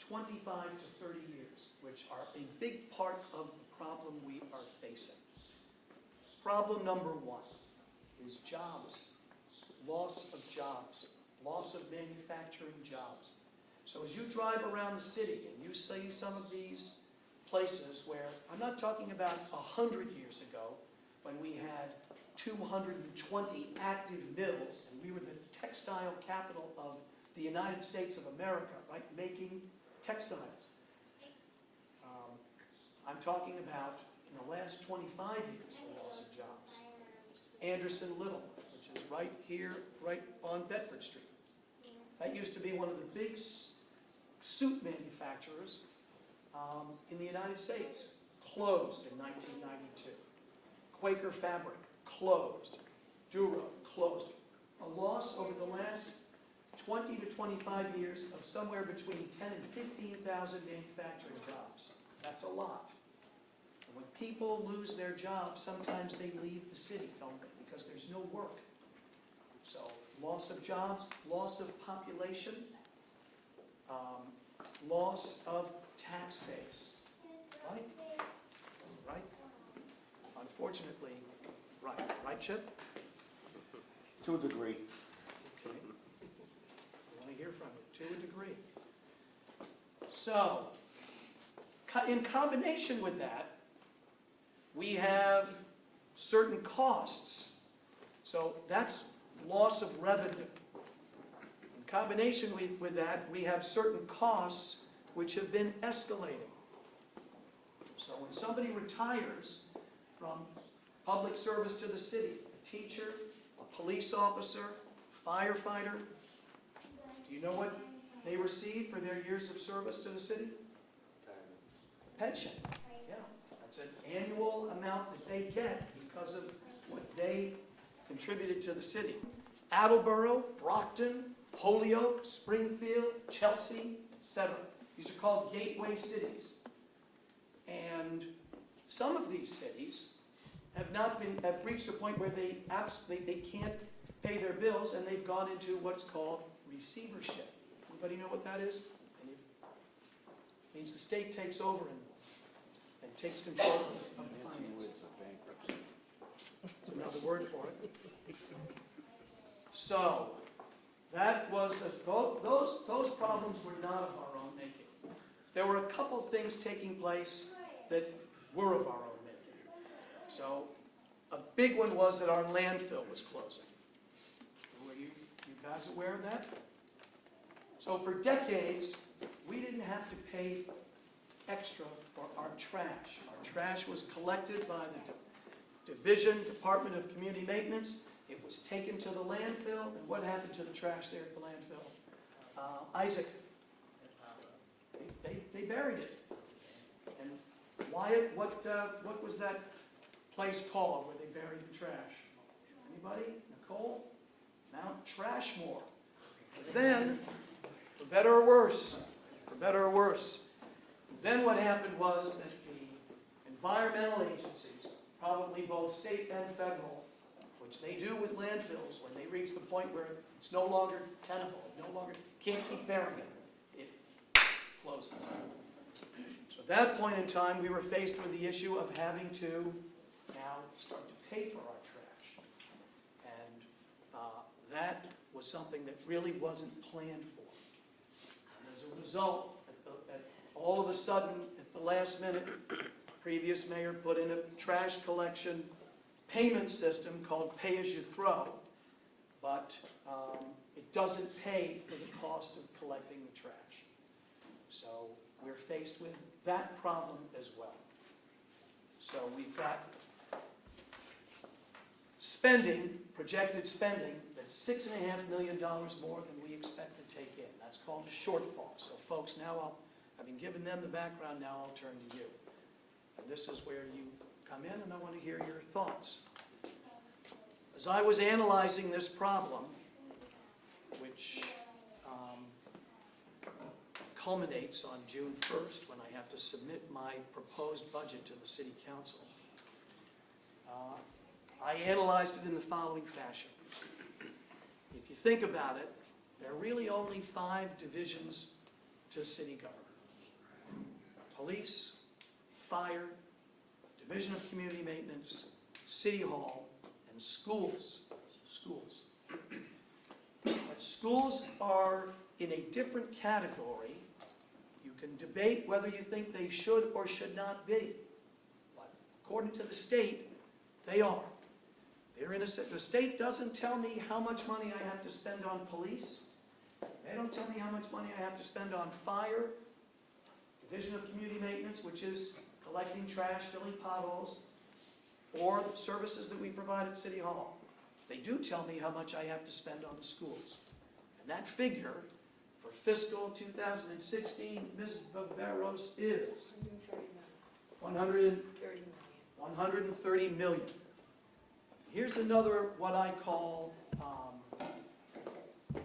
Speaker 10: 25 to 30 years, which are a big part of the problem we are facing. Problem number 1 is jobs, loss of jobs, loss of manufacturing jobs. So as you drive around the city and you see some of these places where, I'm not talking about 100 years ago, when we had 220 active mills and we were the textile capital of the United States of America, right, making textiles. I'm talking about, in the last 25 years, the loss of jobs. Anderson Little, which is right here, right on Bedford Street. That used to be one of the big suit manufacturers in the United States. Closed in 1992. Quaker Fabric, closed. Duro, closed. A loss over the last 20 to 25 years of somewhere between 10 and 15,000 manufacturing jobs. That's a lot. And when people lose their jobs, sometimes they leave the city, don't they? Because there's no work. So, loss of jobs, loss of population, loss of tax base. Right? Right? Unfortunately, right. Right, Chip?
Speaker 7: To a degree.
Speaker 10: Okay. I want to hear from you, to a degree. So, in combination with that, we have certain costs. So that's loss of revenue. In combination with that, we have certain costs which have been escalating. So when somebody retires from public service to the city, a teacher, a police officer, firefighter, do you know what they receive for their years of service to the city? Pension. Yeah, that's an annual amount that they get because of what they contributed to the city. Attleboro, Brockton, Holyoke, Springfield, Chelsea, etc. These are called gateway cities. And some of these cities have reached a point where they can't pay their bills, and they've gone into what's called receivership. Anybody know what that is? It means the state takes over and takes control of the finances. That's another word for it. So, that was those problems were not of our own making. There were a couple things taking place that were of our own making. So, a big one was that our landfill was closing. You guys aware of that? So for decades, we didn't have to pay extra for our trash. Our trash was collected by the Department of Community Maintenance. It was taken to the landfill, and what happened to the trash there at the landfill? Isaac, they buried it. And Wyatt, what was that place called where they buried the trash? Anybody? Nicole? Mount Trashmore. But then, for better or worse, then what happened was that the environmental agencies, probably both state and federal, which they do with landfills, when they reach the point where it's no longer tenable, no longer, can't keep burying it, it closes. So at that point in time, we were faced with the issue of having to now start to pay for our trash. And that was something that really wasn't planned for. And as a result, all of a sudden, at the last minute, the previous mayor put in a trash collection payment system called pay-as-you-throw, but it doesn't pay for the cost of collecting the trash. So we're faced with that problem as well. So we've got spending, projected spending, that's $6.5 million more than we expect to take in. That's called a shortfall. So folks, now having given them the background, now I'll turn to you. And this is where you come in, and I want to hear your thoughts. As I was analyzing this problem, which culminates on June 1st when I have to submit my proposed budget to the City Council, I analyzed it in the following fashion. If you think about it, there are really only 5 divisions to city government. Police, fire, Division of Community Maintenance, City Hall, and schools. Schools. But schools are in a different category. You can debate whether you think they should or should not be. But according to the state, they are. The state doesn't tell me how much money I have to spend on police. They don't tell me how much money I have to spend on fire, Division of Community Maintenance, which is collecting trash, filling potholes, or the services that we provide at City Hall. They do tell me how much I have to spend on the schools. And that figure for fiscal 2016, Ms. Viveros, is $130 million. Here's another, what I call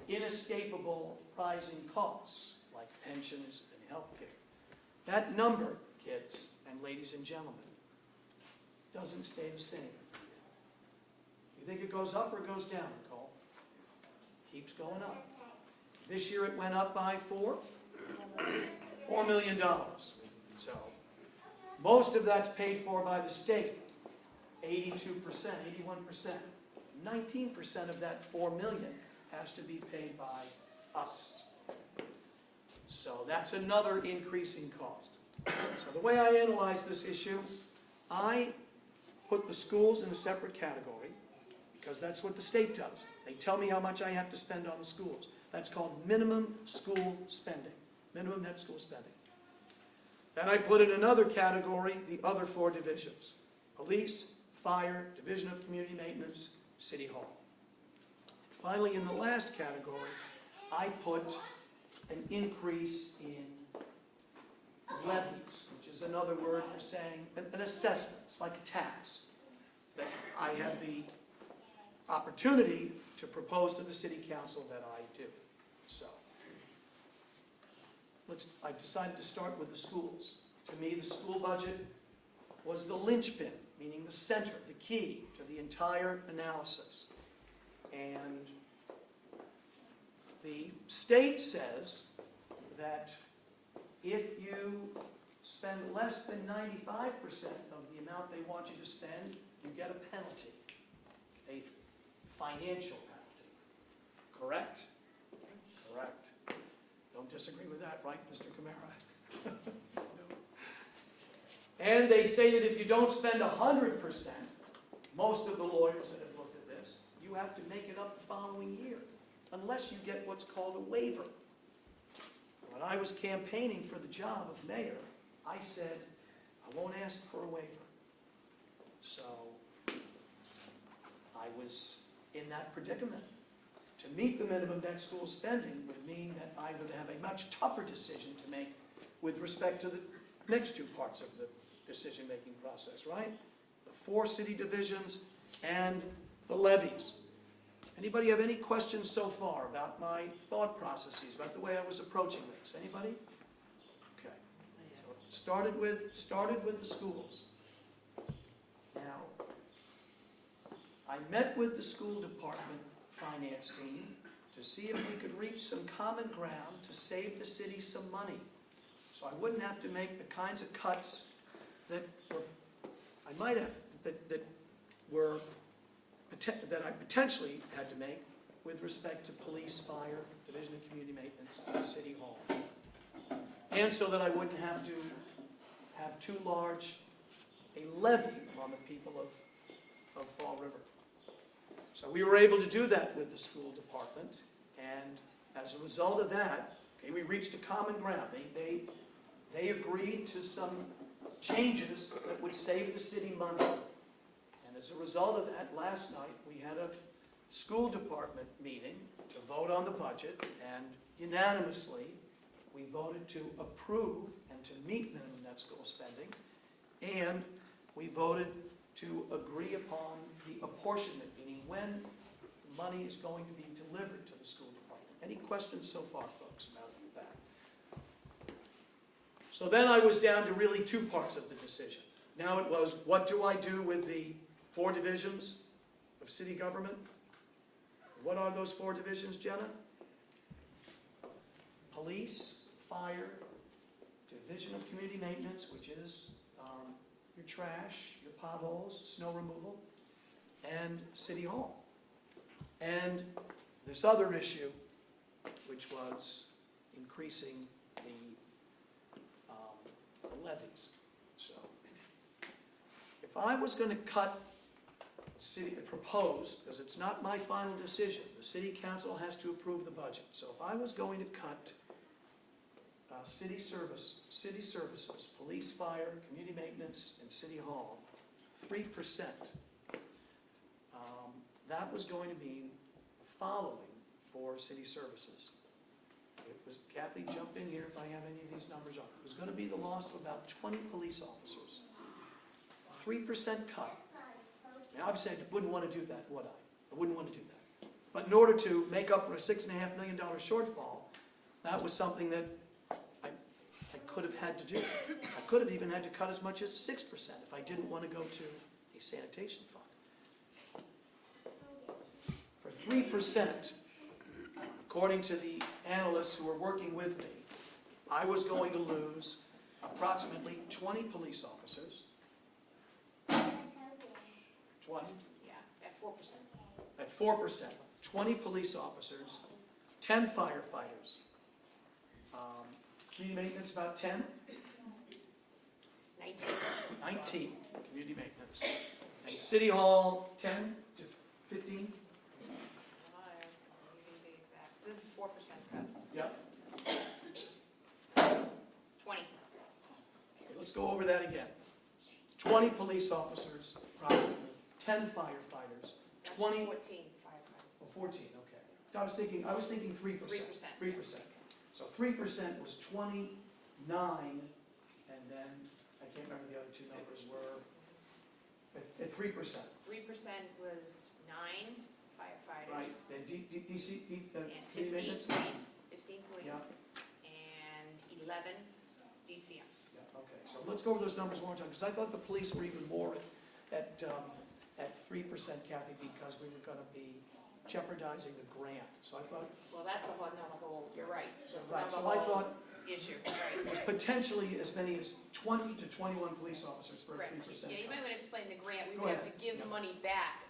Speaker 10: inescapable rising costs, like pensions and health care. That number, kids and ladies and gentlemen, doesn't stay the same. You think it goes up or goes down, Nicole? Keeps going up. This year it went up by $4 million. So most of that's paid for by the state. 82%, 81%. 19% of that $4 million has to be paid by us. So that's another increasing cost. So the way I analyze this issue, I put the schools in a separate category because that's what the state does. They tell me how much I have to spend on the schools. That's called minimum school spending, minimum net school spending. Then I put in another category the other 4 divisions: police, fire, Division of Community Maintenance, City Hall. Finally, in the last category, I put an increase in levies, which is another word for saying an assessment. It's like a tax that I have the opportunity to propose to the City Council that I do. So, I decided to start with the schools. To me, the school budget was the linchpin, meaning the center, the key to the entire analysis. And the state says that if you spend less than 95% of the amount they want you to spend, you get a penalty, a financial penalty. Correct? Correct. Don't disagree with that, right, Mr. Camara? And they say that if you don't spend 100%, most of the lawyers that have looked at this, you have to make it up the following year. unless you get what's called a waiver. When I was campaigning for the job of mayor, I said, I won't ask for a waiver. So I was in that predicament. To meet the minimum net school spending would mean that I would have a much tougher decision to make with respect to the next two parts of the decision-making process, right? The 4 city divisions and the levies. Anybody have any questions so far about my thought processes, about the way I was approaching this? Anybody? Okay. So started with the schools. Now, I met with the school department finance team to see if we could reach some common ground to save the city some money. So I wouldn't have to make the kinds of cuts that were, I might have, that I potentially had to make with respect to police, fire, division of community maintenance, and city hall. And so that I wouldn't have to have too large a levy on the people of Fall River. So we were able to do that with the school department, and as a result of that, okay, we reached a common ground. They agreed to some changes that would save the city money. And as a result of that, last night we had a school department meeting to vote on the budget, and unanimously we voted to approve and to meet minimum net school spending, and we voted to agree upon the apportionment, meaning when money is going to be delivered to the school department. Any questions so far, folks, about that? So then I was down to really 2 parts of the decision. Now it was, what do I do with the 4 divisions of city government? What are those 4 divisions, Jenna? Police, fire, division of community maintenance, which is your trash, your potholes, snow removal, and city hall. And this other issue, which was increasing the levies. So, if I was going to cut proposed, because it's not my final decision, the city council has to approve the budget. So if I was going to cut city services, police, fire, community maintenance, and city hall, 3%, that was going to mean the following for city services. It was, Kathy, jump in here if I have any of these numbers up. It was going to be the loss of about 20 police officers. 3% cut. Now, obviously, I wouldn't want to do that, would I? I wouldn't want to do that. But in order to make up for a $6.5 million shortfall, that was something that I could have had to do. I could have even had to cut as much as 6% if I didn't want to go to a sanitation fund. For 3%, according to the analysts who were working with me, I was going to lose approximately 20 police officers. 20?
Speaker 6: Yeah, at 4%.
Speaker 10: At 4%, 20 police officers, 10 firefighters. Community maintenance, about 10?
Speaker 6: 19.
Speaker 10: 19, community maintenance. And city hall, 10 to 15?
Speaker 6: This is 4% cuts.
Speaker 10: Yep.
Speaker 6: 20.
Speaker 10: Okay, let's go over that again. 20 police officers, approximately, 10 firefighters, 20...
Speaker 6: 14 firefighters.
Speaker 10: Oh, 14, okay. I was thinking 3%. 3%. So 3% was 29, and then, I can't remember the other 2 numbers were, at 3%.
Speaker 6: 3% was 9 firefighters.
Speaker 10: Right, then DC,
Speaker 6: And
Speaker 10: community
Speaker 6: 15
Speaker 10: maintenance?
Speaker 6: police, 15 police,
Speaker 10: Yeah.
Speaker 6: and 11 DCM.
Speaker 10: Yeah, okay, so let's go over those numbers one more time, because I thought the police were even more at 3%, Kathy, because we were going to be jeopardizing the grant. So I thought,
Speaker 6: Well, that's another whole, you're right. That's
Speaker 10: right,
Speaker 6: another
Speaker 10: so I
Speaker 6: whole
Speaker 10: thought
Speaker 6: issue,
Speaker 10: it
Speaker 6: right.
Speaker 10: was potentially as many as 20 to 21 police officers for a 3%.
Speaker 6: Correct. Yeah, you might want to explain the grant. We
Speaker 10: Go
Speaker 6: would have
Speaker 10: ahead.
Speaker 6: to give
Speaker 10: Yeah.
Speaker 6: money back.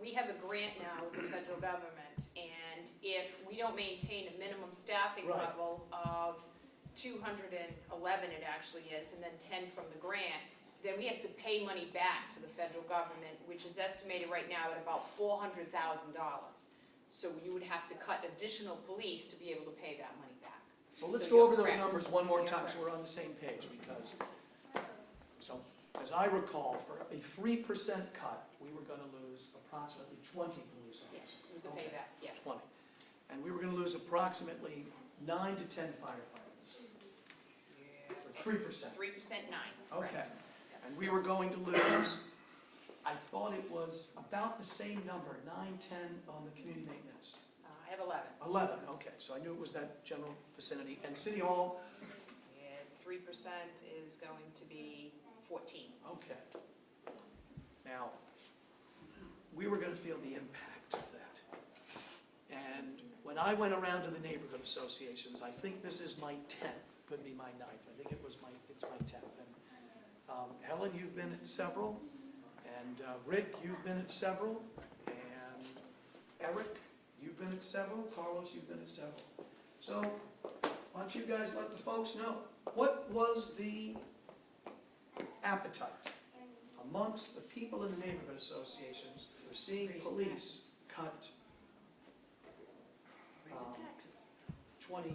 Speaker 6: We have a grant now with the federal government, and if we don't maintain a minimum staffing
Speaker 10: Right.
Speaker 6: level of 211, it actually is, and then 10 from the grant, then we have to pay money back to the federal government, which is estimated right now at about $400,000. So you would have to cut additional police to be able to pay that money back.
Speaker 10: Well, let's
Speaker 6: So
Speaker 10: go
Speaker 6: you're
Speaker 10: over those
Speaker 6: correct.
Speaker 10: numbers one more
Speaker 6: You're
Speaker 10: time so
Speaker 6: correct.
Speaker 10: we're on the same page, because, so, as I recall, for a 3% cut, we were gonna lose approximately 20 police officers.
Speaker 6: Yes, with the
Speaker 10: Okay.
Speaker 6: payback, yes.
Speaker 10: 20. And we were gonna lose approximately 9 to 10 firefighters. For 3%.
Speaker 6: 3%, 9,
Speaker 10: Okay.
Speaker 6: correct.
Speaker 10: And we were going to lose, I thought it was about the same number, 9, 10 on the community maintenance.
Speaker 6: I have 11.
Speaker 10: 11, okay, so I knew it was that general vicinity. And City Hall,
Speaker 6: And 3% is going to be 14.
Speaker 10: okay. Now, we were gonna feel the impact of that. And when I went around to the neighborhood associations, I think this is my 10th, could be my 9th, I think it's my 10th. And Helen, you've been at several, and Rick, you've been at several, and Eric, you've been at several, Carlos, you've been at several. So, why don't you guys let the folks know, what was the appetite amongst the people in the neighborhood associations for seeing police cut 20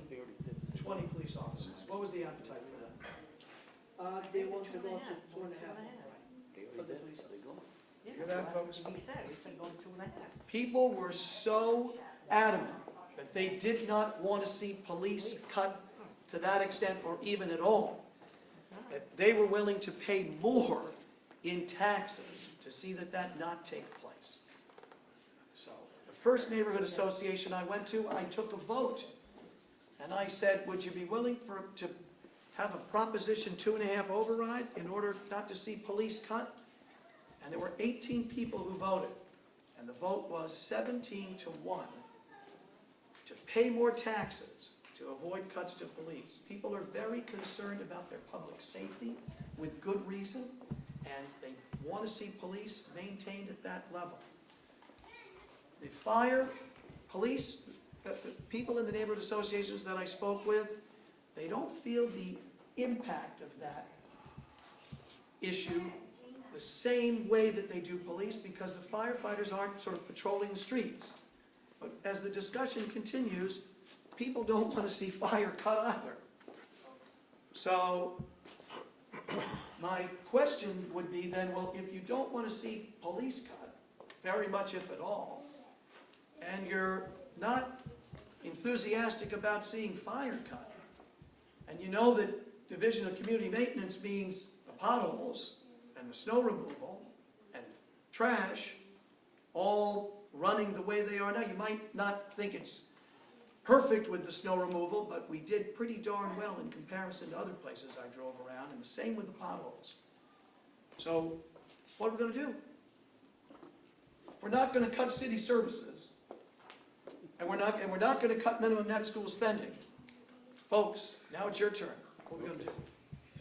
Speaker 10: police officers? What was the appetite for that?
Speaker 1: They want to go to 2.5 for the police.
Speaker 10: You hear that, folks?
Speaker 12: We said go to 2.5.
Speaker 10: People were so adamant that they did not want to see police cut to that extent or even at all, that they were willing to pay more in taxes to see that that not take place. So, the first neighborhood association I went to, I took a vote. And I said, would you be willing to have a Proposition 2.5 override in order not to see police cut? And there were 18 people who voted. And the vote was 17-1 to pay more taxes to avoid cuts to police. People are very concerned about their public safety with good reason, and they want to see police maintained at that level. The fire, police, the people in the neighborhood associations that I spoke with, they don't feel the impact of that issue the same way that they do police, because the firefighters aren't sort of patrolling the streets. But as the discussion continues, people don't want to see fire cut either. So my question would be then, well, if you don't want to see police cut, very much if at all, and you're not enthusiastic about seeing fire cut, and you know that Division of Community Maintenance means the potholes and the snow removal and trash all running the way they are now. You might not think it's perfect with the snow removal, but we did pretty darn well in comparison to other places I drove around, and the same with the potholes. So what are we going to do? We're not going to cut city services, and we're not going to cut minimum net school spending. Folks, now it's your turn. What are we going to do?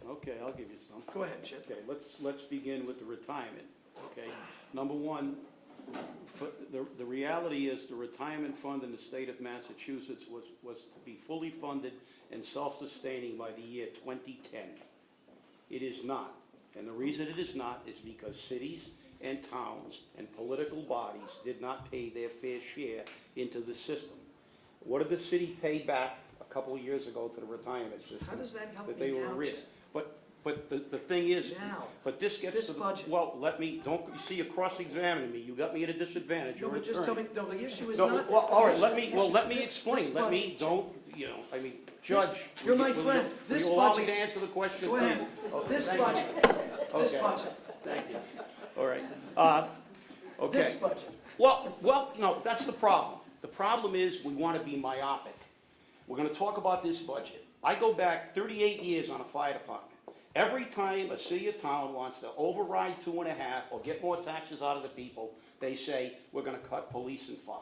Speaker 13: Okay, I'll give you some.
Speaker 10: Go ahead, Chip.
Speaker 13: Okay, let's begin with the retirement, okay? Number one, the reality is the retirement fund in the state of Massachusetts was to be fully funded and self-sustaining by the year 2010. It is not. And the reason it is not is because cities and towns and political bodies did not pay their fair share into the system. What did the city pay back a couple of years ago to the retirement system?
Speaker 10: How does that help
Speaker 13: That
Speaker 10: me
Speaker 13: they were
Speaker 10: now,
Speaker 13: arrears.
Speaker 10: Chip?
Speaker 13: But the thing is,
Speaker 10: Now,
Speaker 13: but this gets
Speaker 10: this
Speaker 13: to the,
Speaker 10: budget.
Speaker 13: well, let me, don't, you see, you're cross-examining me, you got me at a disadvantage,
Speaker 10: No,
Speaker 13: you're an
Speaker 10: but just tell
Speaker 13: attorney.
Speaker 10: me, no, the issue is
Speaker 13: No,
Speaker 10: not.
Speaker 13: well, all right,
Speaker 10: the
Speaker 13: let
Speaker 10: issue-
Speaker 13: me, well, let me
Speaker 10: this
Speaker 13: explain, let me,
Speaker 10: budget, Chip.
Speaker 13: don't, you know, I mean, Judge.
Speaker 10: You're
Speaker 13: will
Speaker 10: my
Speaker 13: you- will
Speaker 10: friend.
Speaker 13: will
Speaker 10: This
Speaker 13: you allow me
Speaker 10: budget-
Speaker 13: to answer the question?
Speaker 10: Go ahead.
Speaker 13: please? Okay,
Speaker 10: This
Speaker 13: thank you.
Speaker 10: budget, this
Speaker 13: Okay.
Speaker 10: budget,
Speaker 13: Thank you. All right, okay.
Speaker 10: this budget.
Speaker 13: Well, no, that's the problem. The problem is we want to be myopic. We're going to talk about this budget. I go back 38 years on a fire department. Every time a city or town wants to override 2.5 or get more taxes out of the people, they say, we're going to cut police and fire.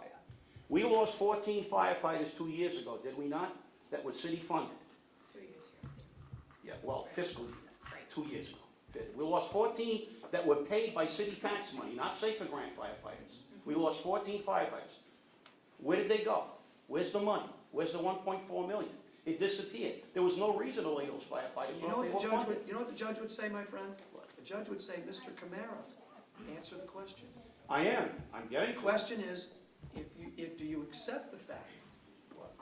Speaker 13: We lost 14 firefighters 2 years ago, did we not? That was city funded.
Speaker 6: 2 years here.
Speaker 13: Yeah, well, fiscal year,
Speaker 6: Right.
Speaker 13: 2 years ago. We lost 14 that were paid by city tax money, not Safer Grant firefighters. We lost 14 firefighters. Where did they go? Where's the money? Where's the 1.4 million? It disappeared. There was no reason to lay those firefighters
Speaker 10: You know
Speaker 13: off. They
Speaker 10: what the
Speaker 13: were
Speaker 10: judge
Speaker 13: funded.
Speaker 10: would, you know what the judge would say, my friend? The judge would say, Mr. Camara, answer the question.
Speaker 13: I am. I'm getting
Speaker 10: The question is, do you accept the fact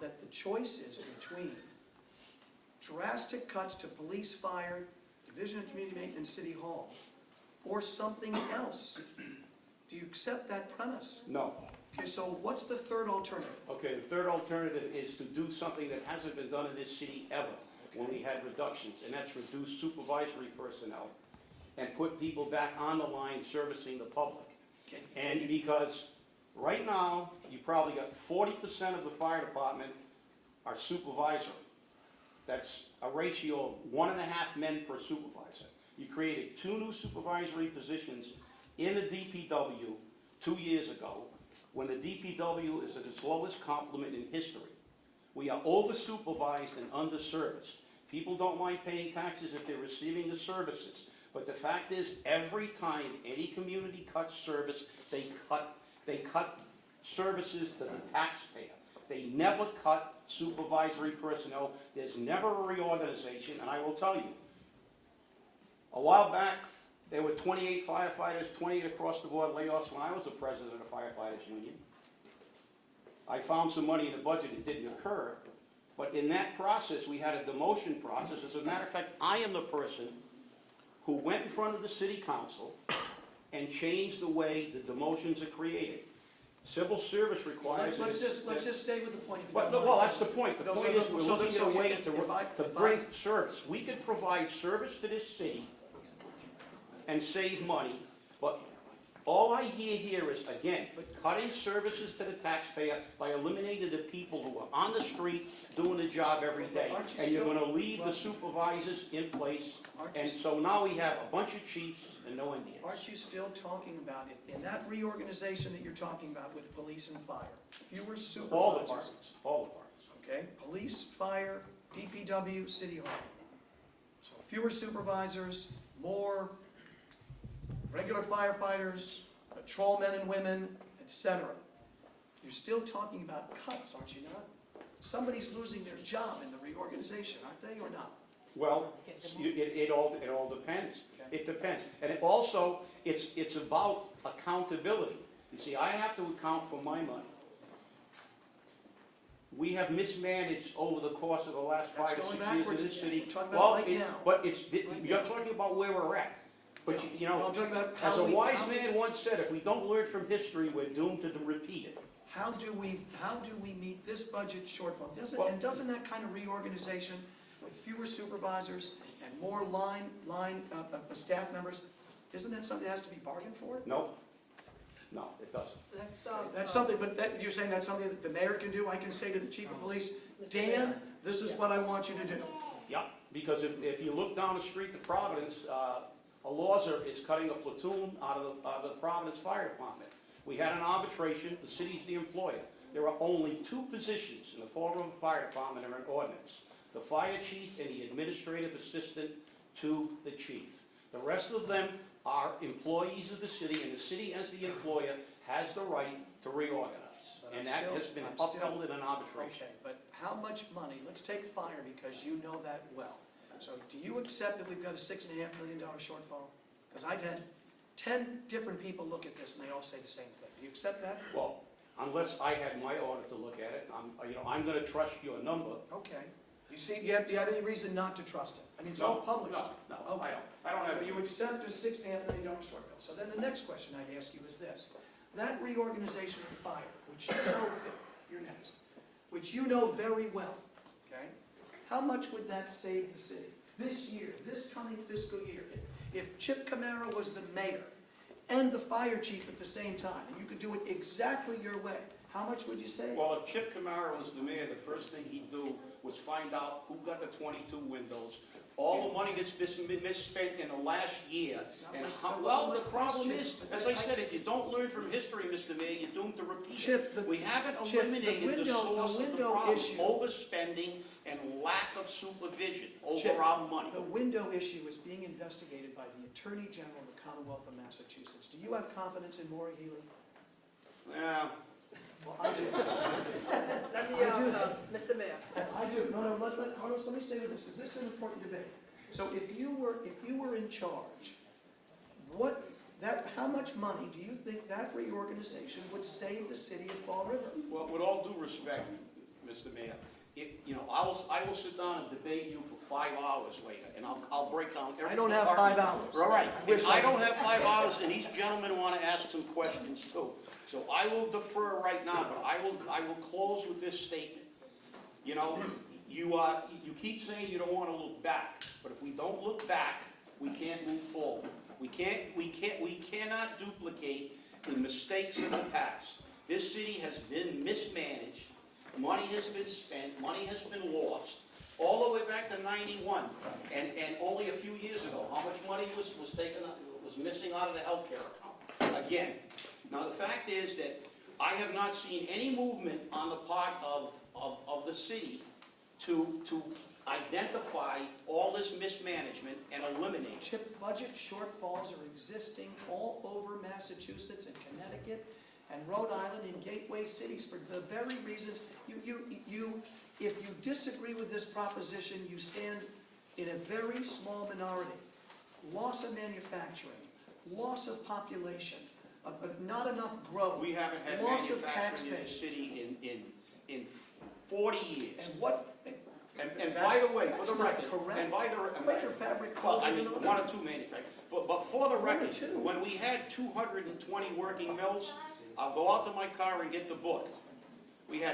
Speaker 10: that the choice is between drastic cuts to police, fire, Division of Community Maintenance, City Hall, or something else? Do you accept that premise?
Speaker 13: No.
Speaker 10: Okay, so what's the third alternative?
Speaker 13: Okay, the third alternative is to do something that hasn't been done in this city ever, when we had reductions, and that's reduce supervisory personnel and put people back on the line servicing the public. And because right now, you probably got 40% of the fire department are supervisory. That's a ratio of 1.5 men per supervisor. You created 2 new supervisory positions in the DPW 2 years ago, when the DPW is at its lowest complement in history. We are over-supervised and under-serviced. People don't mind paying taxes if they're receiving the services. But the fact is, every time any community cuts service, they cut services to the taxpayer. They never cut supervisory personnel. There's never a reorganization, and I will tell you, a while back, there were 28 firefighters, 28 across the board layoffs when I was the president of the firefighters union. I found some money in the budget, it didn't occur, but in that process, we had a demotion process. As a matter of fact, I am the person who went in front of the city council and changed the way the demotions are created. Civil service requires...
Speaker 10: Let's just stay with the point.
Speaker 13: Well, that's the point. The point is, we're looking at a way to
Speaker 10: if
Speaker 13: bring service. We could provide service to this city and save money, but all I hear here is, again, cutting services to the taxpayer by eliminating the people who are on the street doing the job every day. And you're gonna leave the supervisors in place, and so now we have a bunch of chiefs and no Indians.
Speaker 10: Aren't you still talking about it, in that reorganization that you're talking about with police and fire, fewer supervisors?
Speaker 13: All departments, all departments.
Speaker 10: Okay, police, fire, DPW, City Hall. So fewer supervisors, more regular firefighters, patrolmen and women, etc. You're still talking about cuts, aren't you not? Somebody's losing their job in the reorganization, aren't they, or not?
Speaker 13: Well, it all depends. It depends. And it also, it's about accountability. You see, I have to account for my money. We have mismanaged over the course of the last 5 or 6 years in this city. But you're talking about where we're at. But you know, as a wise man once said, if we don't learn from history, we're doomed to repeat it.
Speaker 10: How do we meet this budget shortfall? Doesn't that kind of reorganization with fewer supervisors and more line staff members, isn't that something that has to be bargained for?
Speaker 13: No, it doesn't.
Speaker 10: That's something, but you're saying that's something that the mayor can do? I can say to the chief of police, Dan, this is what I want you to do.
Speaker 13: Yeah, because if you look down the street to Providence, a Lawser is cutting a platoon out of the Providence Fire Department. We had an arbitration, the city's the employer. There are only 2 positions in the Fall River Fire Department that are in ordinance: the fire chief and the administrative assistant to the chief. The rest of them are employees of the city, and the city as the employer has the right to reorganize. And that has been upheld in an arbitration.
Speaker 10: Okay, but how much money, let's take fire because you know that well. So do you accept that we've got a $6.5 million shortfall? Because I've had 10 different people look at this and they all say the same thing. Do you accept that?
Speaker 13: Well, unless I had my audit to look at it, I'm going to trust your number.
Speaker 10: Okay. You see, do you have any reason not to trust it? I mean, it's all published.
Speaker 13: No,
Speaker 10: okay.
Speaker 13: I don't have
Speaker 10: So
Speaker 13: any.
Speaker 10: you accept a $6.5 million shortfall. So then the next question I'd ask you is this. That reorganization of fire, which you know, you're next, which you know very well, okay? How much would that save the city this year, this coming fiscal year? If Chip Camara was the mayor and the fire chief at the same time, and you could do it exactly your way, how much would you save?
Speaker 13: Well, if Chip Camara was the mayor, the first thing he'd do was find out who got the 22 windows, all the money that's been misspent in the last year. And well, the problem is, as I said, if you don't learn from history, Mr. Mayor, you're doomed to repeat it. We haven't eliminated the source of the problem, overspending and lack of supervision over our money.
Speaker 10: The window issue is being investigated by the Attorney General of the Commonwealth of Massachusetts. Do you have confidence in Maura Healey?
Speaker 13: Yeah.
Speaker 10: Well, I do.
Speaker 1: Let me, Mr. Mayor.
Speaker 10: I do. No, Carlos, let me stay with this, because this is an important debate. So if you were in charge, how much money do you think that reorganization would save the city of Fall River?
Speaker 13: Well, with all due respect, Mr. Mayor, I will sit down and debate you for 5 hours later, and I'll break down every.
Speaker 10: I don't have 5 hours.
Speaker 13: All right,
Speaker 10: I wish
Speaker 13: and I
Speaker 10: I
Speaker 13: don't
Speaker 10: did.
Speaker 13: have 5 hours, and these gentlemen want to ask some questions too. So I will defer right now, but I will close with this statement. You know, you keep saying you don't want to look back, but if we don't look back, we can't move forward. We cannot duplicate the mistakes of the past. This city has been mismanaged, money has been spent, money has been lost, all the way back to '91, and only a few years ago, how much money was missing out of the healthcare account? Again, now the fact is that I have not seen any movement on the part of the city to identify all this mismanagement and eliminate it.
Speaker 10: Chip, budget shortfalls are existing all over Massachusetts and Connecticut and Rhode Island and gateway cities for the very reasons, if you disagree with this proposition, you stand in a very small minority. Loss of manufacturing, loss of population, not enough growth.
Speaker 13: We haven't had
Speaker 10: loss of
Speaker 13: manufacturing in the
Speaker 10: tax base.
Speaker 13: city in 40 years.
Speaker 10: And what?
Speaker 13: And by the way, for
Speaker 10: That's
Speaker 13: the
Speaker 10: not
Speaker 13: record,
Speaker 10: correct.
Speaker 13: and by the
Speaker 10: Quaker Fabric
Speaker 13: well, I
Speaker 10: clothing
Speaker 13: mean,
Speaker 10: and all
Speaker 13: one
Speaker 10: that.
Speaker 13: or two manufacturers. But for the
Speaker 10: One or
Speaker 13: record,
Speaker 10: two.
Speaker 13: when we had 220 working mills, I'll go out to my car and get the book. We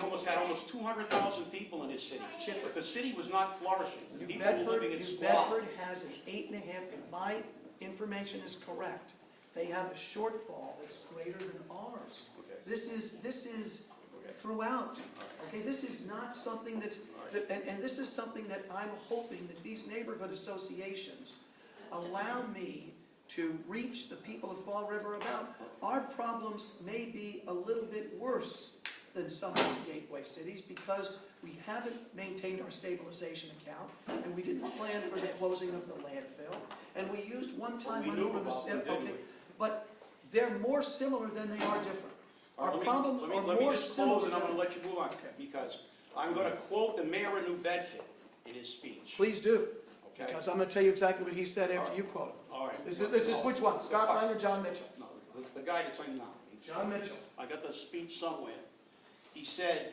Speaker 13: almost had 200,000 people in this city.
Speaker 10: Chip,
Speaker 13: But the city was not flourishing.
Speaker 10: New
Speaker 13: People were
Speaker 10: Bedford,
Speaker 13: living in
Speaker 10: New
Speaker 13: squalor.
Speaker 10: Bedford has an 8.5, if my information is correct, they have a shortfall that's greater than ours.
Speaker 13: Okay.
Speaker 10: This is throughout. Okay, this is not something that's, and this is something that I'm hoping that these neighborhood associations allow me to reach the people of Fall River about. Our problems may be a little bit worse than some of the gateway cities because we haven't maintained our stabilization account and we didn't plan for the closing of the landfill and we used one-time
Speaker 13: We
Speaker 10: money
Speaker 13: knew
Speaker 10: from the
Speaker 13: about them,
Speaker 10: state.
Speaker 13: didn't
Speaker 10: Okay,
Speaker 13: we?
Speaker 10: but they're more similar than they are different. Our
Speaker 13: Let me-
Speaker 10: problems
Speaker 13: let me-
Speaker 10: are
Speaker 13: let me
Speaker 10: more
Speaker 13: just
Speaker 10: similar
Speaker 13: close and I'm
Speaker 10: than.
Speaker 13: going to let you move on, because I'm going to quote the mayor of New Bedford in his speech.
Speaker 10: Please do,
Speaker 13: Okay?
Speaker 10: because I'm going to tell you exactly what he said after you quote him.
Speaker 13: All right.
Speaker 10: This is which one, Scott Lang or John Mitchell?
Speaker 13: No, the guy that's saying now.
Speaker 10: John Mitchell.
Speaker 13: I got the speech somewhere. He said,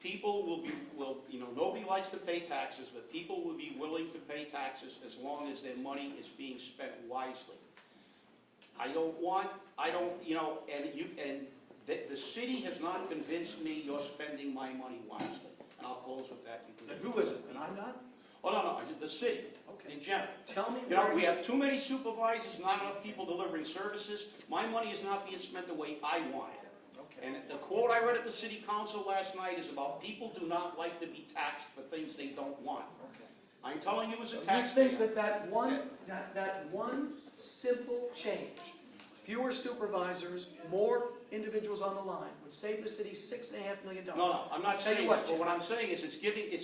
Speaker 13: people nobody likes to pay taxes, but people will be willing to pay taxes as long as their money is being spent wisely. The city has not convinced me you're spending my money wisely. And I'll close with that.
Speaker 10: And who is it? And I'm not?
Speaker 13: Oh, no, the city,
Speaker 10: Okay.
Speaker 13: in general.
Speaker 10: Tell me
Speaker 13: You know,
Speaker 10: where
Speaker 13: we have too many supervisors, not enough people delivering services. My money is not being spent the way I want it.
Speaker 10: Okay.
Speaker 13: And the quote I read at the city council last night is about people do not like to be taxed for things they don't want.
Speaker 10: Okay.
Speaker 13: I'm telling you as a
Speaker 10: So you
Speaker 13: taxpayer.
Speaker 10: think that one simple change, fewer supervisors, more individuals on the line, would save the city $6.5 million?
Speaker 13: No, I'm not
Speaker 10: Tell you
Speaker 13: saying
Speaker 10: what,
Speaker 13: that, but what I'm saying is it's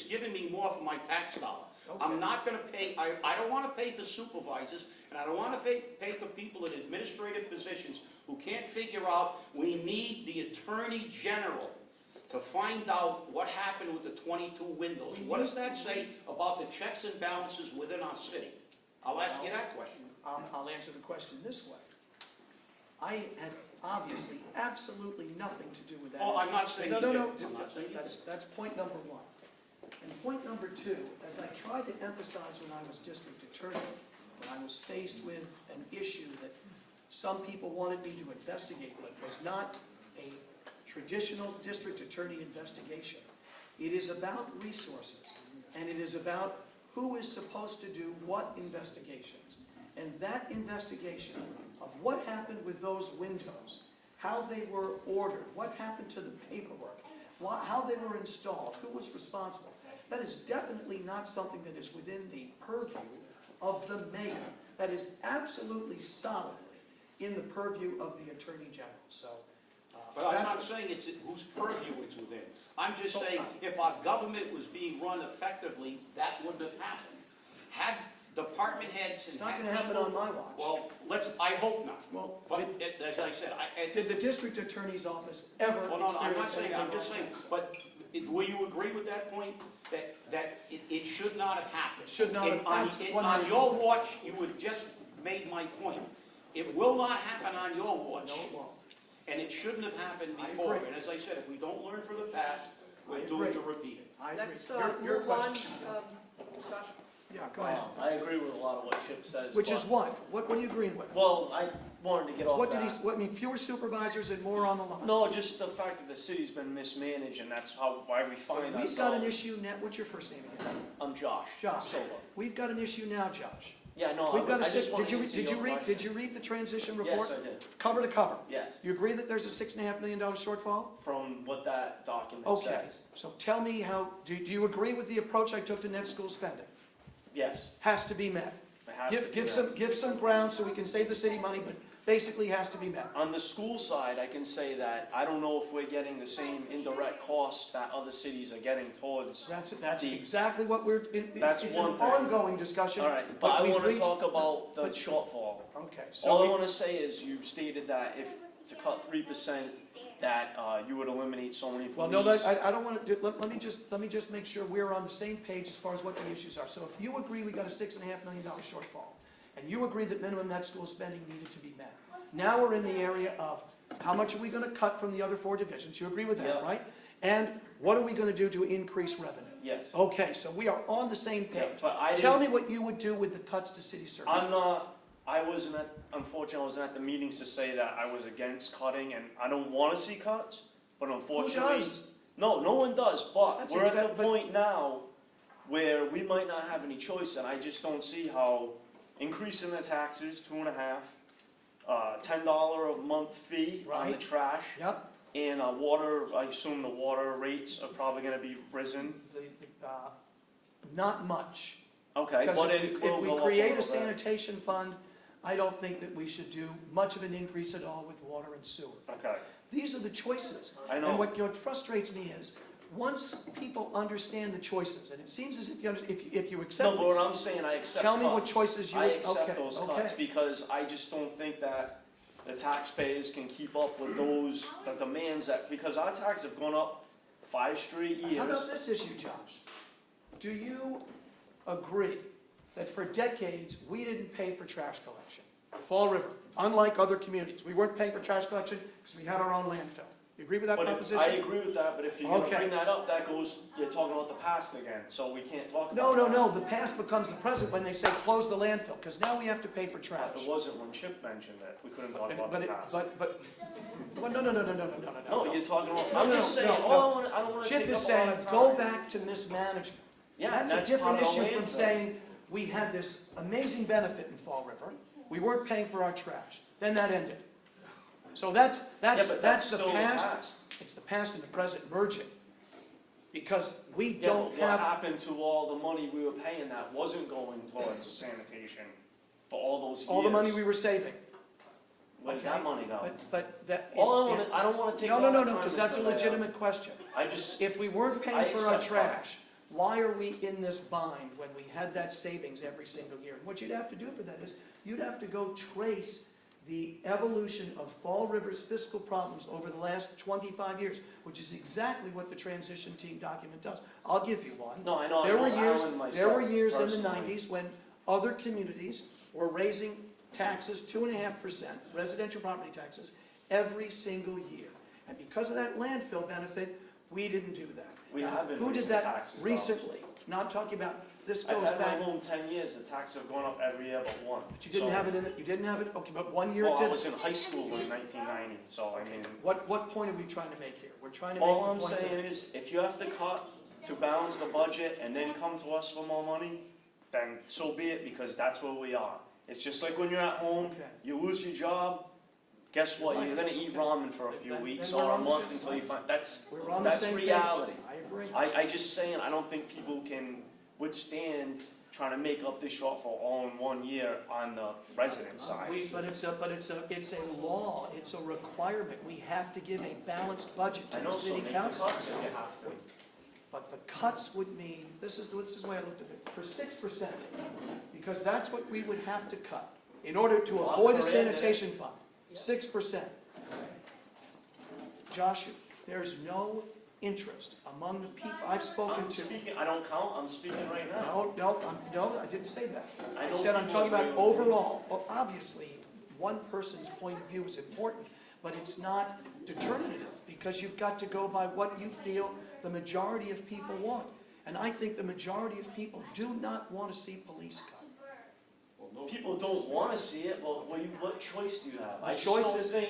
Speaker 13: giving me more for my tax dollar.
Speaker 10: Okay.
Speaker 13: I'm not gonna pay, I don't wanna pay for supervisors, and I don't wanna pay for people in administrative positions who can't figure out, we need the Attorney General to find out what happened with the 22 windows. What does that say about the checks and balances within our city? I'll ask you that question.
Speaker 10: I'll answer the question this way. I had obviously absolutely nothing to do with that.
Speaker 13: Oh, I'm not saying
Speaker 10: No,
Speaker 13: you
Speaker 10: no,
Speaker 13: did.
Speaker 10: no.
Speaker 13: I'm not saying you
Speaker 10: That's point number one. And point number two, as I tried to emphasize when I was district attorney, when I was faced with an issue that some people wanted me to investigate, but was not a traditional district attorney investigation. It is about resources, and it is about who is supposed to do what investigations. And that investigation of what happened with those windows, how they were ordered, what happened to the paperwork, how they were installed, who was responsible, that is definitely not something that is within the purview of the mayor. That is absolutely solidly in the purview of the Attorney General. So,
Speaker 13: But I'm not saying it's whose purview it's within. I'm just saying, if our government was being run effectively, that wouldn't have happened. Had department heads and
Speaker 10: it's not
Speaker 13: had
Speaker 10: going to happen
Speaker 13: people-
Speaker 10: on my watch.
Speaker 13: Well, I hope not.
Speaker 10: Well,
Speaker 13: But as I said,
Speaker 10: did the district attorney's office ever
Speaker 13: well, no, I'm not
Speaker 10: experience
Speaker 13: saying, I'm
Speaker 10: anything
Speaker 13: just
Speaker 10: like
Speaker 13: saying,
Speaker 10: this?
Speaker 13: but will you agree with that point? That it should not have happened?
Speaker 10: It should not have
Speaker 13: On
Speaker 10: 100%.
Speaker 13: your watch, you would just made my point. It will not happen on your watch.
Speaker 10: No, it won't.
Speaker 13: And it shouldn't have happened
Speaker 10: I
Speaker 13: before.
Speaker 10: agree.
Speaker 13: And as I said, if we don't learn from the past,
Speaker 10: I
Speaker 13: we're doomed
Speaker 10: agree.
Speaker 13: to repeat it.
Speaker 10: I agree.
Speaker 1: Let's
Speaker 10: Your
Speaker 1: move on.
Speaker 10: question.
Speaker 1: Josh?
Speaker 10: Yeah, go ahead.
Speaker 12: I agree with a lot of what Chip says.
Speaker 10: Which
Speaker 12: but-
Speaker 10: is what? What are you agreeing with?
Speaker 12: Well, I wanted to get off
Speaker 10: What did
Speaker 12: that.
Speaker 10: he, what, I mean, fewer supervisors and more on the line?
Speaker 12: No, just the fact that the city's been mismanaged, and that's why we find ourselves.
Speaker 10: We've got an issue now, what's your first name again?
Speaker 12: I'm Josh.
Speaker 10: Josh.
Speaker 12: Silva.
Speaker 10: We've got an issue now, Josh.
Speaker 12: Yeah, no,
Speaker 10: We've got
Speaker 12: I
Speaker 10: a,
Speaker 12: just want
Speaker 10: did
Speaker 12: to
Speaker 10: you,
Speaker 12: answer
Speaker 10: did you
Speaker 12: your
Speaker 10: read,
Speaker 12: question.
Speaker 10: did you read the transition report?
Speaker 12: Yes, I did.
Speaker 10: Cover to cover?
Speaker 12: Yes,
Speaker 10: You agree that there's a $6.5 million shortfall?
Speaker 12: from what that document
Speaker 10: Okay,
Speaker 12: says.
Speaker 10: so tell me how, do you agree with the approach I took to net school spending?
Speaker 12: Yes,
Speaker 10: Has to be met.
Speaker 12: it has to be
Speaker 10: Give some ground so we can save the city money, but basically has to be met.
Speaker 12: On the school side, I can say that I don't know if we're getting the same indirect costs that other cities are getting towards.
Speaker 10: That's
Speaker 12: The-
Speaker 10: exactly what we're,
Speaker 12: That's
Speaker 10: it's
Speaker 12: one
Speaker 10: an
Speaker 12: thing.
Speaker 10: ongoing discussion.
Speaker 12: All right, but I
Speaker 10: we've
Speaker 12: want to
Speaker 10: reached-
Speaker 12: talk about the
Speaker 10: but-
Speaker 12: shortfall.
Speaker 10: Okay,
Speaker 12: All I
Speaker 10: so,
Speaker 12: want to say is you stated that if to cut 3%, that you would eliminate so many
Speaker 10: well,
Speaker 12: police.
Speaker 10: no, I don't want to, let me just make sure we're on the same page as far as what the issues are. So if you agree we got a $6.5 million shortfall, and you agree that minimum net school spending needed to be met, now we're in the area of how much are we going to cut from the other 4 divisions? You agree with that,
Speaker 12: Yeah.
Speaker 10: right? And what are we going to do to increase revenue?
Speaker 12: Yes.
Speaker 10: Okay, so we are on the same
Speaker 12: Yeah,
Speaker 10: page.
Speaker 12: but I
Speaker 10: Tell
Speaker 12: didn't-
Speaker 10: me what you would do with the cuts to city services.
Speaker 12: I'm not, unfortunately, I wasn't at the meetings to say that I was against cutting, and I don't want to see cuts, but unfortunately.
Speaker 10: does?
Speaker 12: No, no one does, but
Speaker 10: That's
Speaker 12: we're at
Speaker 10: exact-
Speaker 12: the point now where we might not have any choice, and I just don't see how increasing the taxes, 2.5, $10 a month fee on the
Speaker 10: Right.
Speaker 12: trash,
Speaker 10: Yep,
Speaker 12: and water, I assume the water rates are probably gonna be risen.
Speaker 10: not much.
Speaker 12: Okay,
Speaker 10: Because
Speaker 12: but
Speaker 10: if
Speaker 12: it
Speaker 10: we-
Speaker 12: will
Speaker 10: if
Speaker 12: go
Speaker 10: we
Speaker 12: up
Speaker 10: create
Speaker 12: little
Speaker 10: a
Speaker 12: bit.
Speaker 10: sanitation fund, I don't think that we should do much of an increase at all with water and sewer.
Speaker 12: Okay,
Speaker 10: These are the choices.
Speaker 12: I know.
Speaker 10: And what frustrates me is, once people understand the choices, and it seems as if if you
Speaker 12: no,
Speaker 10: accept,
Speaker 12: but what I'm saying, I accept
Speaker 10: tell me what
Speaker 12: cuts.
Speaker 10: choices you
Speaker 12: I
Speaker 10: would,
Speaker 12: accept
Speaker 10: okay,
Speaker 12: those cuts
Speaker 10: okay.
Speaker 12: because I just don't think that the taxpayers can keep up with the demands that, because our taxes have gone up 5 straight years.
Speaker 10: How about this issue, Josh? Do you agree that for decades, we didn't pay for trash collection? Fall River, unlike other communities, we weren't paying for trash collection because we had our own landfill. You agree with that
Speaker 12: But
Speaker 10: proposition?
Speaker 12: I agree with that, but if you're gonna
Speaker 10: Okay.
Speaker 12: bring that up, that goes, you're talking about the past again, so we can't talk about
Speaker 10: No,
Speaker 12: that.
Speaker 10: the past becomes the present when they say close the landfill, because now we have to pay for trash.
Speaker 12: It wasn't when Chip mentioned it, we couldn't talk about
Speaker 10: But
Speaker 12: the
Speaker 10: it,
Speaker 12: past.
Speaker 10: well, no.
Speaker 12: No, you're talking about,
Speaker 10: No,
Speaker 12: I'm
Speaker 10: no,
Speaker 12: just
Speaker 10: no,
Speaker 12: saying,
Speaker 10: no.
Speaker 12: I don't wanna take
Speaker 10: Chip
Speaker 12: up
Speaker 10: is
Speaker 12: a lot
Speaker 10: saying,
Speaker 12: of
Speaker 10: go
Speaker 12: time.
Speaker 10: back to mismanagement.
Speaker 12: Yeah, and
Speaker 10: That's
Speaker 12: that's
Speaker 10: a
Speaker 12: part
Speaker 10: different
Speaker 12: of the
Speaker 10: issue from
Speaker 12: landfill.
Speaker 10: saying, we had this amazing benefit in Fall River, we weren't paying for our trash, then that ended. So that's
Speaker 12: Yeah, but that's
Speaker 10: the
Speaker 12: still the
Speaker 10: past,
Speaker 12: past.
Speaker 10: it's the past and the present merging. Because we
Speaker 12: Yeah,
Speaker 10: don't
Speaker 12: but what
Speaker 10: have,
Speaker 12: happened to all the money we were paying that wasn't going towards sanitation for all those years?
Speaker 10: all the money we were saving.
Speaker 12: Where did
Speaker 10: okay?
Speaker 12: that money go?
Speaker 10: But that.
Speaker 12: I don't wanna take a
Speaker 10: No,
Speaker 12: lot of time.
Speaker 10: because that's a
Speaker 12: Mr. Mayor.
Speaker 10: legitimate question.
Speaker 12: I just,
Speaker 10: If we weren't
Speaker 12: I
Speaker 10: paying for our
Speaker 12: accept
Speaker 10: trash,
Speaker 12: cuts.
Speaker 10: why are we in this bind when we had that savings every single year? And what you'd have to do for that is, you'd have to go trace the evolution of Fall River's fiscal problems over the last 25 years, which is exactly what the transition team document does. I'll give you one.
Speaker 12: no, I know, I
Speaker 10: There
Speaker 12: know
Speaker 10: were years,
Speaker 12: Alan myself.
Speaker 10: there were years in the
Speaker 12: personally.
Speaker 10: 90s when other communities were raising taxes 2.5%, residential property taxes, every single year. And because of that landfill benefit, we didn't do that.
Speaker 12: We
Speaker 10: Now,
Speaker 12: have been
Speaker 10: who did
Speaker 12: raising
Speaker 10: that
Speaker 12: taxes, though.
Speaker 10: recently? Not talking about, this
Speaker 12: I've
Speaker 10: goes
Speaker 12: had my
Speaker 10: back,
Speaker 12: home 10 years, the taxes have gone up every year but one.
Speaker 10: but you didn't
Speaker 12: So-
Speaker 10: have it in, you didn't have it, okay, but 1 year
Speaker 12: Well,
Speaker 10: it
Speaker 12: I
Speaker 10: did.
Speaker 12: was in high school in 1990, so I mean,
Speaker 10: What point are we trying to make here? We're trying to make
Speaker 12: all
Speaker 10: the
Speaker 12: I'm
Speaker 10: point that-
Speaker 12: saying is, if you have to cut to balance the budget and then come to us for more money, then so be it, because that's where we are. It's just like when you're at home,
Speaker 10: Okay.
Speaker 12: you lose your job, guess what, you're gonna eat
Speaker 10: Okay.
Speaker 12: ramen for a
Speaker 10: Then-
Speaker 12: few
Speaker 10: then
Speaker 12: weeks
Speaker 10: we're
Speaker 12: or a
Speaker 10: on the
Speaker 12: month
Speaker 10: same
Speaker 12: until you
Speaker 10: page.
Speaker 12: find, that's
Speaker 10: We're on the
Speaker 12: that's
Speaker 10: same page.
Speaker 12: reality.
Speaker 10: I agree.
Speaker 12: I just saying, I don't think people can withstand trying to make up this shortfall all in 1 year on the resident side.
Speaker 10: But it's a law, it's a requirement. We have to give a balanced budget
Speaker 12: I
Speaker 10: to
Speaker 12: know,
Speaker 10: the
Speaker 12: so
Speaker 10: city
Speaker 12: make the
Speaker 10: council.
Speaker 12: cuts if you have to.
Speaker 10: But the cuts would mean, this is the way I looked at it, for 6%, because that's what we would have to cut in order to
Speaker 12: Well,
Speaker 10: avoid a
Speaker 12: correct.
Speaker 10: sanitation fund, 6%. Joshua, there's no interest among the people I've spoken
Speaker 12: I'm
Speaker 10: to.
Speaker 12: speaking, I don't count, I'm speaking right now.
Speaker 10: No, I didn't say that.
Speaker 12: I
Speaker 10: I
Speaker 12: know
Speaker 10: said I'm
Speaker 12: people
Speaker 10: talking about
Speaker 12: agree with me.
Speaker 10: overall. Well, obviously, one person's point of view is important, but it's not determinative, because you've got to go by what you feel the majority of people want. And I think the majority of people do not want to see police cut.
Speaker 12: People don't wanna see it, but what choice do you have?
Speaker 10: The
Speaker 12: I just
Speaker 10: choice
Speaker 12: don't
Speaker 10: is-
Speaker 12: think,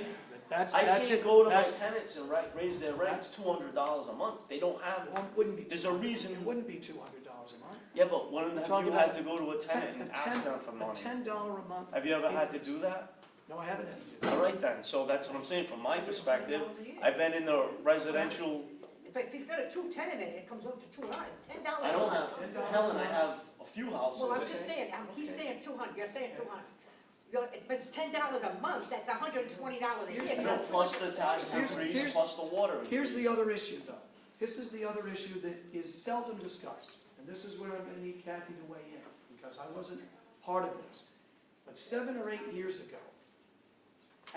Speaker 10: That's
Speaker 12: I
Speaker 10: it.
Speaker 12: can't go to my
Speaker 10: That's-
Speaker 12: tenants and raise their rents $200 a month, they don't have,
Speaker 10: Well, it wouldn't be.
Speaker 12: there's a reason.
Speaker 10: It wouldn't be $200 a month.
Speaker 12: Yeah, but when
Speaker 10: We're
Speaker 12: have
Speaker 10: talking
Speaker 12: you had
Speaker 10: about
Speaker 12: to go to a tenant and ask them for
Speaker 10: A
Speaker 12: money?
Speaker 10: $10 a month.
Speaker 12: Have you ever had to do that?
Speaker 10: No, I haven't had to do that.
Speaker 12: All right then, so that's what I'm saying, from my perspective, I've been in the residential,
Speaker 14: If he's got a two-tenant, it comes up to $200, $10
Speaker 12: I
Speaker 14: a
Speaker 12: don't
Speaker 14: month.
Speaker 12: have, Helen, I have a few houses.
Speaker 14: Well, I'm just saying, he's saying 200, you're saying 200. But it's $10 a month, that's $120 a year.
Speaker 12: No, plus the tax
Speaker 10: Here's-
Speaker 12: increase, plus the water increase.
Speaker 10: Here's the other issue, though. This is the other issue that is seldom discussed. And this is where I'm going to need Kathy to weigh in, because I wasn't part of this. But 7 or 8 years ago,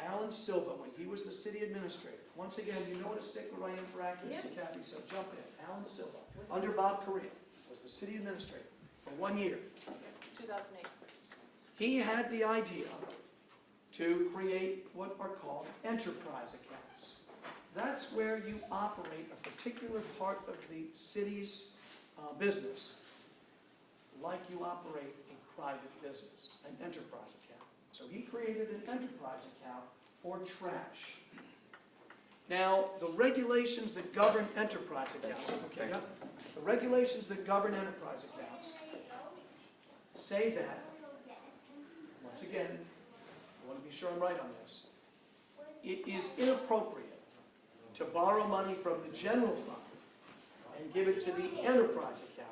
Speaker 10: Alan Silva, when he was the city administrator, once again, you know what a stickler I am for accuracy, Kathy, so jump in. Alan Silva, under Bob Correa, was the city administrator for 1 year.
Speaker 6: 2008.
Speaker 10: He had the idea to create what are called enterprise accounts. That's where you operate a particular part of the city's business like you operate a private business, an enterprise account. So he created an enterprise account for trash. Now, the regulations that govern enterprise accounts, okay, the regulations that govern enterprise accounts say that, once again, I want to be sure I'm right on this, it is inappropriate to borrow money from the general fund and give it to the enterprise account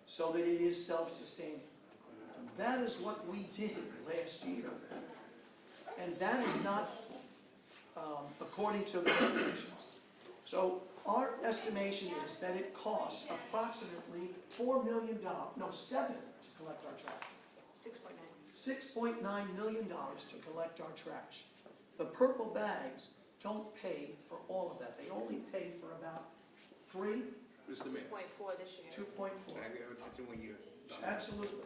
Speaker 10: so that it is self-sustaining. And that is what we did last year. And that is not according to the regulations. So our estimation is that it costs approximately $4 million, no, 7 to collect our trash.
Speaker 6: 6.9.
Speaker 10: $6.9 million to collect our trash. The purple bags don't pay for all of that. They only pay for about 3,
Speaker 7: Mr. Mayor.
Speaker 6: 2.4 this year.
Speaker 10: 2.4.
Speaker 7: I have attention when you're done.
Speaker 10: Absolutely.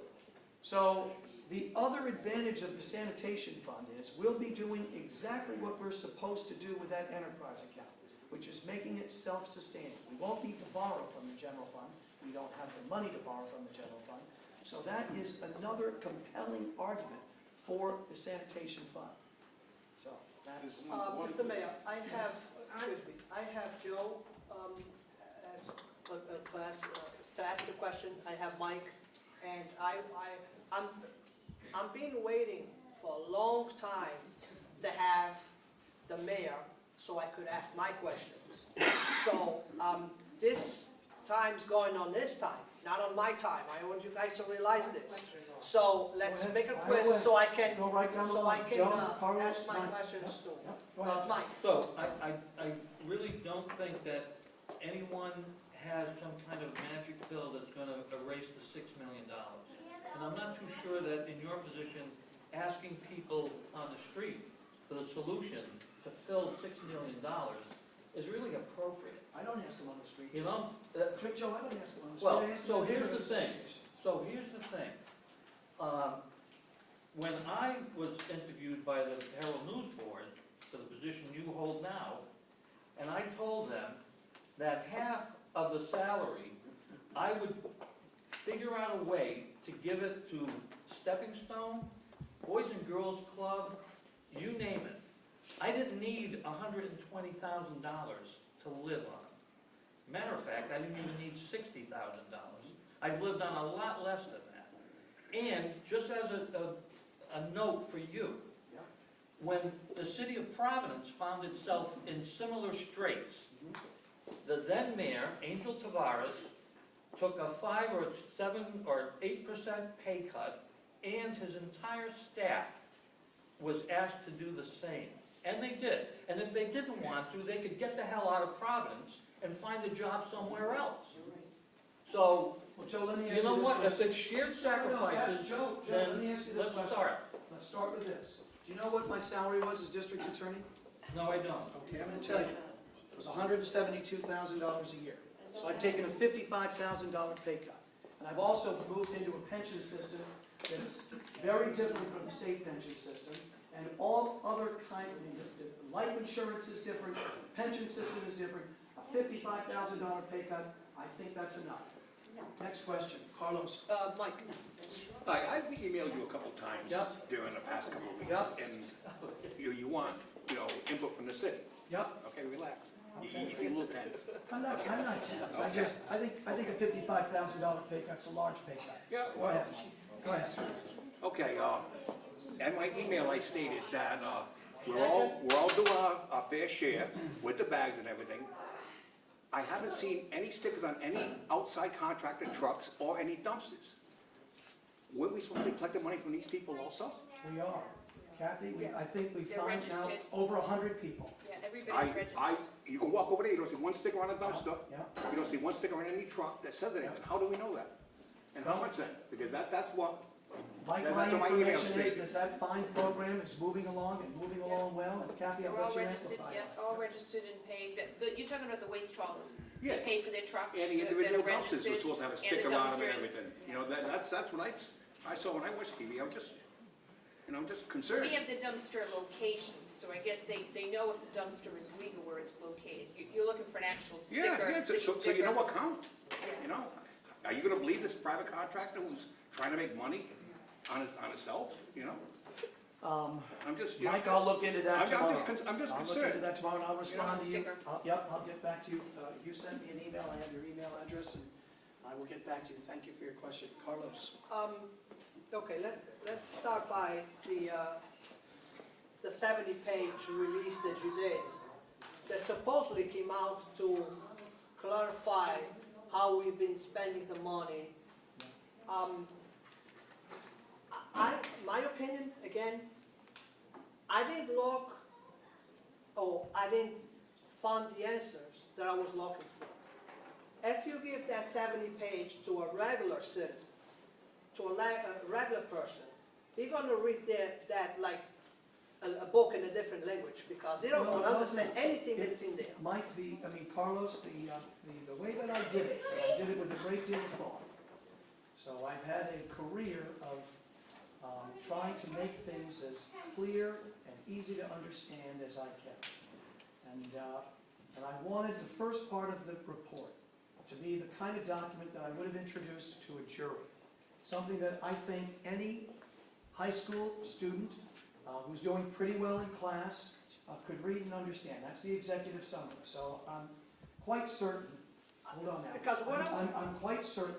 Speaker 10: So the other advantage of the sanitation fund is we'll be doing exactly what we're supposed to do with that enterprise account, which is making it self-sustaining. We won't need to borrow from the general fund. We don't have the money to borrow from the general fund. So that is another compelling argument for the sanitation fund. So that is.
Speaker 1: Mr. Mayor, I have Joe to ask a question. I have Mike, and I'm been waiting for a long time to have the mayor so I could ask my questions. So this time's going on this time, not on my time. I want you guys to realize this. So let's make a quiz so I can
Speaker 10: Go right down the line.
Speaker 1: ask
Speaker 10: Carlos,
Speaker 1: my
Speaker 10: Mike.
Speaker 1: questions too.
Speaker 10: Go ahead.
Speaker 1: Mike.
Speaker 15: So, I really don't think that anyone has some kind of magic pill that's gonna erase the $6 million. And I'm not too sure that in your position, asking people on the street for the solution to fill $6 million is really appropriate.
Speaker 10: I don't ask them on the street.
Speaker 15: You know?
Speaker 10: Joe, I don't ask them on the street.
Speaker 15: Well,
Speaker 10: I ask them
Speaker 15: so
Speaker 10: in
Speaker 15: here's the
Speaker 10: neighborhood
Speaker 15: thing.
Speaker 10: association.
Speaker 15: When I was interviewed by the Herald News Board for the position you hold now, and I told them that half of the salary, I would figure out a way to give it to Stepping Stone, Boys and Girls Club, you name it. I didn't need $120,000 to live on. Matter of fact, I didn't even need $60,000. I lived on a lot less than that. And just as a note for you, when the city of Providence found itself in similar straits, the then mayor, Angel Tavares, took a 5 or 7 or 8% pay cut, and his entire staff was asked to do the same. And they did. And if they didn't want to, they could get the hell out of Providence and find a job somewhere else. So,
Speaker 10: Well, Joe, let me ask
Speaker 15: you know
Speaker 10: this
Speaker 15: what,
Speaker 10: question.
Speaker 15: if it's shared sacrifices,
Speaker 10: Joe, let me
Speaker 15: then
Speaker 10: ask you this
Speaker 15: let's
Speaker 10: question.
Speaker 15: start.
Speaker 10: Let's start with this. Do you know what my salary was as district attorney?
Speaker 15: No, I don't.
Speaker 10: Okay, I'm going to tell you. was $172,000 a year. So I've taken a $55,000 pay cut. And I've also moved into a pension system that's very different from the state pension system, and all other the life insurance is different, the pension system is different, a $55,000 pay cut, I think that's enough. Next question, Carlos.
Speaker 1: Mike?
Speaker 7: Hi, I've emailed you a couple times
Speaker 10: Yep.
Speaker 7: during the past couple of weeks.
Speaker 10: Yep.
Speaker 7: And you want, input from the city.
Speaker 10: Yep.
Speaker 7: Okay, relax.
Speaker 10: Okay.
Speaker 7: You seem a little tense.
Speaker 10: I'm not tense,
Speaker 7: Okay.
Speaker 10: I think a $55,000 pay cut's a large pay cut.
Speaker 7: Yeah.
Speaker 10: Go ahead, go ahead.
Speaker 7: Okay, in my email, I stated that, we're all doing our fair share with the bags and everything. I haven't seen any stickers on any outside contractor trucks or any dumpsters. Weren't we supposed to be collecting money from these people also?
Speaker 10: We are. Kathy, I think we
Speaker 6: They're
Speaker 10: found now
Speaker 6: registered.
Speaker 10: over 100 people.
Speaker 6: Yeah, everybody's registered.
Speaker 7: You can walk over there, you don't see one sticker on a dumpster.
Speaker 10: Yeah.
Speaker 7: You don't see one sticker on any truck that says anything. How do we know that? And how much then? Because that's what,
Speaker 10: My
Speaker 7: that's what my email
Speaker 10: information is
Speaker 7: stated.
Speaker 10: that fine program is moving along and moving along well, and Kathy,
Speaker 6: They're
Speaker 10: I'll
Speaker 6: all
Speaker 10: let you
Speaker 6: registered,
Speaker 10: amplify
Speaker 6: yeah,
Speaker 10: that.
Speaker 6: all registered and paying. You're talking about the waste haulers.
Speaker 7: Yeah.
Speaker 6: They pay for their trucks
Speaker 7: And the
Speaker 6: that
Speaker 7: individual
Speaker 6: are
Speaker 7: dumpsters
Speaker 6: registered.
Speaker 7: were supposed to have a
Speaker 6: and the
Speaker 7: sticker on them and
Speaker 6: dumpsters.
Speaker 7: everything. That's what I saw when I watched TV. I'm just concerned.
Speaker 6: We have the dumpster locations, so I guess they know if the dumpster is legal where it's located. You're looking for an actual sticker,
Speaker 7: Yeah,
Speaker 6: city
Speaker 7: so you know
Speaker 6: sticker.
Speaker 7: what count,
Speaker 6: Yeah.
Speaker 7: Are you gonna believe this private contractor who's trying to make money on himself, I'm just,
Speaker 10: Mike, I'll look into that tomorrow.
Speaker 7: I'm just
Speaker 10: I'll look into
Speaker 7: concerned.
Speaker 10: that tomorrow, and I'll respond to you.
Speaker 6: Sticker.
Speaker 10: Yep, I'll get back to you. You sent me an email, I have your email address, and I will get back to you. Thank you for your question. Carlos?
Speaker 1: Okay, let's start by the 70-page release that you did, that supposedly came out to clarify how we've been spending the money. My opinion, again, I didn't find the answers that I was looking for. If you give that 70-page to a regular citizen, to a regular person, they're gonna read that like a book in a different language, because they don't gonna understand anything that's in there.
Speaker 10: Mike, Carlos, the way that I did it with a great deal of thought. So I've had a career of trying to make things as clear and easy to understand as I can. And I wanted the first part of the report to be the kind of document that I would have introduced to a jury. Something that I think any high school student who's doing pretty well in class could read and understand. That's the executive summary. So I'm quite certain, hold on now.
Speaker 1: Because what
Speaker 10: I'm quite certain,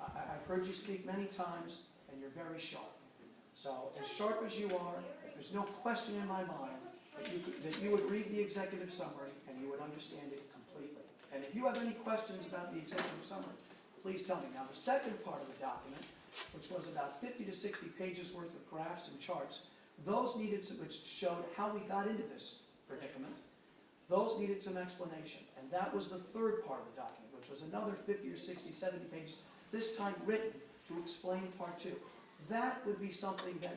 Speaker 10: I've heard you speak many times, and you're very sharp. So as sharp as you are, there's no question in my mind that you would read the executive summary and you would understand it completely. And if you have any questions about the executive summary, please tell me. Now, the second part of the document, which was about 50 to 60 pages worth of graphs and charts, which showed how we got into this predicament, those needed some explanation. And that was the third part of the document, which was another 50 or 60, 70 pages, this time written to explain part two. That would be something that,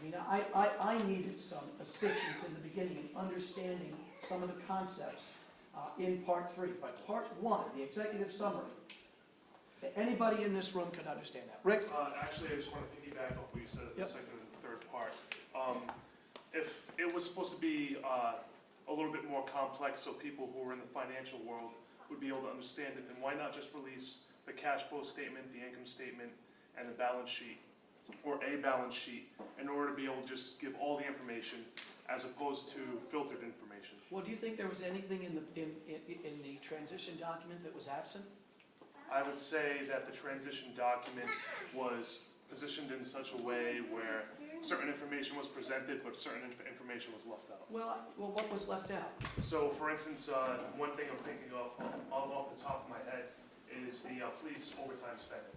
Speaker 10: I needed some assistance in the beginning in understanding some of the concepts in part three. But part one, the executive summary, anybody in this room could understand that. Rick?
Speaker 2: Actually, I just want to piggyback off what you said at the
Speaker 10: Yep.
Speaker 2: second and third part. If it was supposed to be a little bit more complex so people who are in the financial world would be able to understand it, then why not just release the cash flow statement, the income statement, and the balance sheet, or a balance sheet, in order to be able to just give all the information as opposed to filtered information?
Speaker 10: Well, do you think there was anything in the transition document that was absent?
Speaker 2: I would say that the transition document was positioned in such a way where certain information was presented, but certain information was left out.
Speaker 10: Well, what was left out?
Speaker 2: So, for instance, one thing I'm thinking of off the top of my head is the police overtime spending.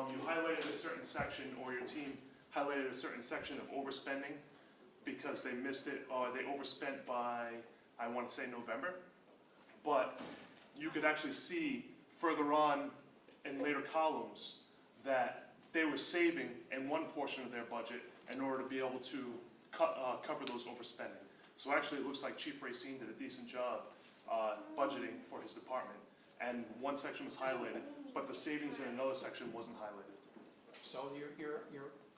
Speaker 2: You highlighted a certain section, or your team highlighted a certain section of overspending because they missed it, or they overspent by, I want to say November. But you could actually see further on in later columns that they were saving in one portion of their budget in order to be able to cover those overspending. So actually, it looks like Chief Racine did a decent job budgeting for his department. And one section was highlighted, but the savings in another section wasn't highlighted.
Speaker 10: So your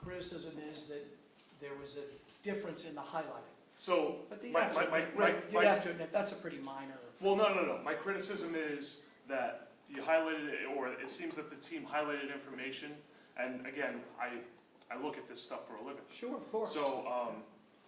Speaker 10: criticism is that there was a difference in the highlighting.
Speaker 2: So,
Speaker 10: But you
Speaker 2: my,
Speaker 10: have
Speaker 2: my,
Speaker 10: to
Speaker 2: my,
Speaker 10: admit,
Speaker 2: my,
Speaker 10: Rick, you
Speaker 2: my-
Speaker 10: have to admit, that's a pretty minor.
Speaker 2: well, no. My criticism is that you highlighted it, or it seems that the team highlighted information. And again, I look at this stuff for a living.
Speaker 10: Sure, of course.
Speaker 2: So,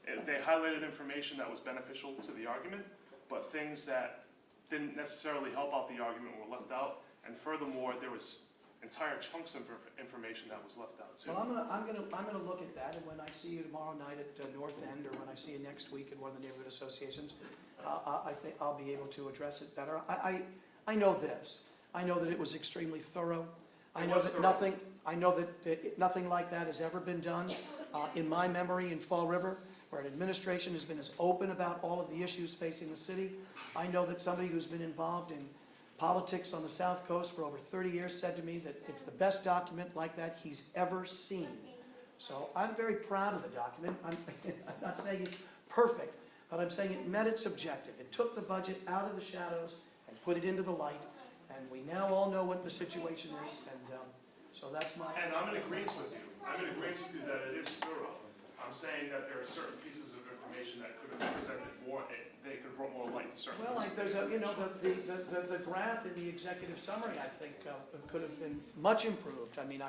Speaker 2: they highlighted information that was beneficial to the argument, but things that didn't necessarily help out the argument were left out. And furthermore, there was entire chunks of information that was left out too.
Speaker 10: Well, I'm gonna look at that, and when I see you tomorrow night at North End, or when I see you next week in one of the neighborhood associations, I think I'll be able to address it better. I know this. I know that it was extremely thorough. I know that nothing like that has ever been done in my memory in Fall River, where an administration has been as open about all of the issues facing the city. I know that somebody who's been involved in politics on the South Coast for over 30 years said to me that it's the best document like that he's ever seen. So I'm very proud of the document. I'm not saying it's perfect, but I'm saying it met its objective. It took the budget out of the shadows and put it into the light, and we now all know what the situation is, and so that's my...
Speaker 2: And I'm in agreement with you. I'm in agreement with you that it is thorough. I'm saying that there are certain pieces of information that could have been presented more, they could have brought more light to certain
Speaker 10: Well, like
Speaker 2: pieces.
Speaker 10: there's the graph in the executive summary, I think, could have been much improved. I mean,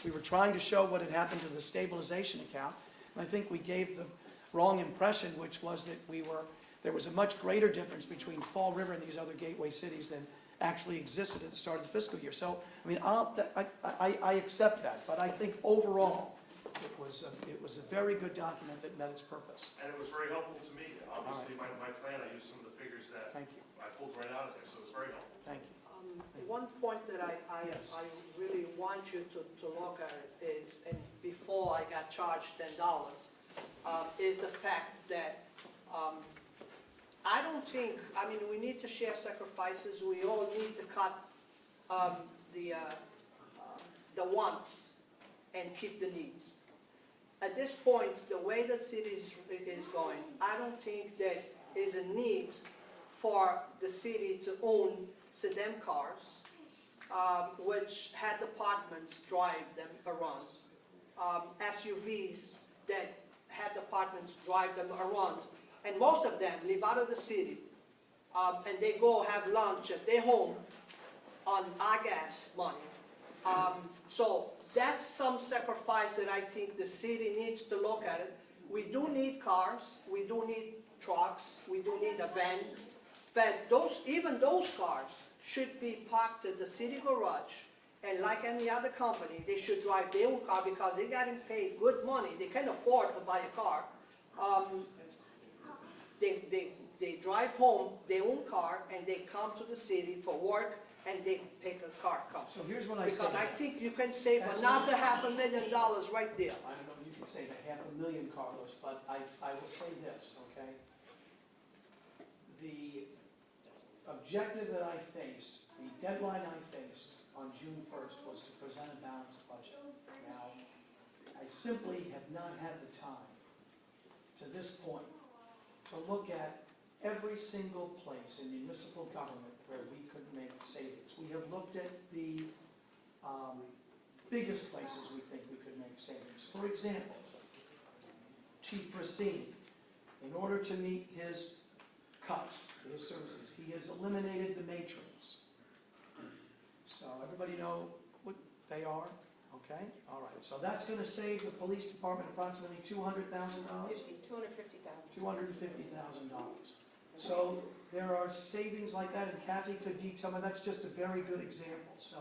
Speaker 10: we were trying to show what had happened to the stabilization account, and I think we gave the wrong impression, which was that there was a much greater difference between Fall River and these other gateway cities than actually existed at the start of the fiscal year. So, I mean, I accept that, but I think overall, it was a very good document that met its purpose.
Speaker 2: And it was very helpful to me. Obviously, my plan, I used some of the figures that
Speaker 10: Thank you.
Speaker 2: I pulled right out of there, so it was very helpful.
Speaker 10: Thank you.
Speaker 1: One point that
Speaker 10: Yes.
Speaker 1: I really want you to look at is, and before I got charged $10, is the fact that I don't think, I mean, we need to share sacrifices. We all need to cut the wants and keep the needs. At this point, the way the city is going, I don't think there is a need for the city to own sedan cars, which had departments drive them around, SUVs that had departments drive them around, and most of them live out of the city, and they go have lunch at their home on our gas money. So that's some sacrifice that I think the city needs to look at it. We do need cars, we do need trucks, we do need a van, but even those cars should be parked at the city garage, and like any other company, they should drive their own car because they're getting paid good money. They can afford to buy a car. They drive home their own car, and they come to the city for work, and they pick a car.
Speaker 10: So here's what I say.
Speaker 1: Because I think you can save another $500,000 right there.
Speaker 10: I don't know if you can say that $500,000, Carlos, but I will say this, okay? The objective that I faced, the deadline I faced on June 1st was to present a balanced budget. Now, I simply have not had the time to this point to look at every single place in municipal government where we could make savings. We have looked at the biggest places we think we could make savings. For example, Chief Racine, in order to meet his cut, his services, he has eliminated the matrons. So everybody know what they are? Okay, all right. So that's going to save the police department approximately $200,000?
Speaker 6: $250,000.
Speaker 10: $250,000. So there are savings like that, and Kathy could detail, and that's just a very good example. So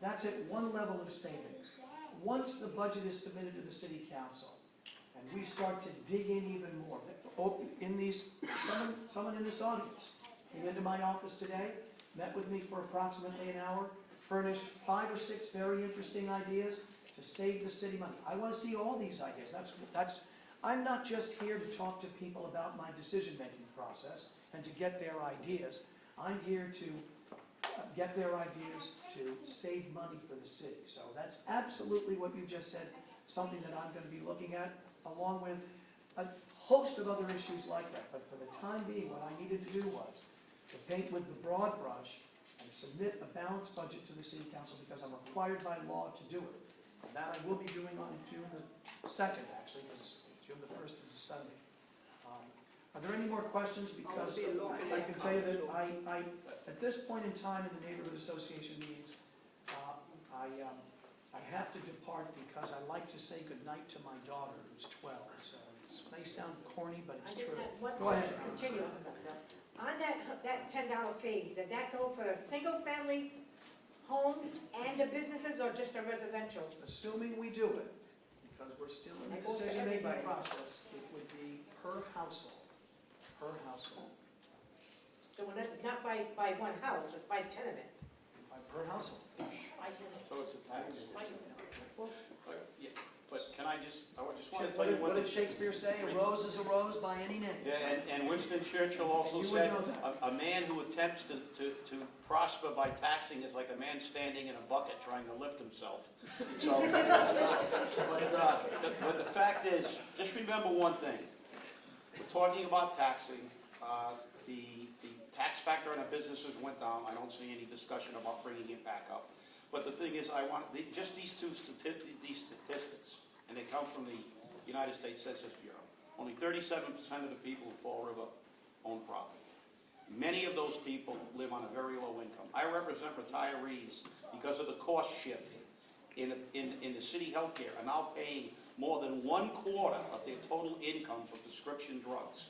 Speaker 10: that's at one level of savings. Once the budget is submitted to the city council, and we start to dig in even more, someone in this audience came into my office today, met with me for approximately an hour, furnished 5 or 6 very interesting ideas to save the city money. I want to see all these ideas. I'm not just here to talk to people about my decision-making process and to get their ideas. I'm here to get their ideas to save money for the city. So that's absolutely what you just said, something that I'm going to be looking at, along with a host of other issues like that, but for the time being, what I needed to do was to paint with the broad brush and submit a balanced budget to the city council because I'm required by law to do it. And that I will be doing on June the 2nd, actually, because June the 1st is a Sunday. Are there any more questions? Because I can tell you that I, at this point in time in the neighborhood association meetings, I have to depart because I like to say goodnight to my daughter who's 12. So it may sound corny, but it's
Speaker 14: I just
Speaker 10: true.
Speaker 14: had one
Speaker 10: Go ahead.
Speaker 14: question. Continue on that $10 fee, does that go for the single-family homes and the businesses, or just the residentials?
Speaker 10: Assuming we do it, because we're still in the
Speaker 14: That goes for
Speaker 10: decision-making
Speaker 14: everybody.
Speaker 10: process, it would be per household. Per household.
Speaker 14: So when it's not by one house, it's by tenements.
Speaker 10: Per household.
Speaker 13: So it's a tax.
Speaker 14: Well,
Speaker 13: Yeah, but can I just want to
Speaker 10: What
Speaker 13: tell you
Speaker 10: what did Shakespeare say? A rose is a rose by any name.
Speaker 13: Yeah, and Winston Churchill also
Speaker 10: You would
Speaker 13: said,
Speaker 10: know that.
Speaker 13: a man who attempts to prosper by taxing is like a man standing in a bucket trying to lift himself. So, but the fact is, just remember one thing. We're talking about taxing. The tax factor on the businesses went down. I don't see any discussion about bringing it back up. But the thing is, I want, just these statistics, and they come from the United States Census Bureau. Only 37% of the people in Fall River own property. Many of those people live on a very low income. I represent retirees because of the cost shift in the city healthcare are now paying more than 1/4 of their total income for prescription drugs.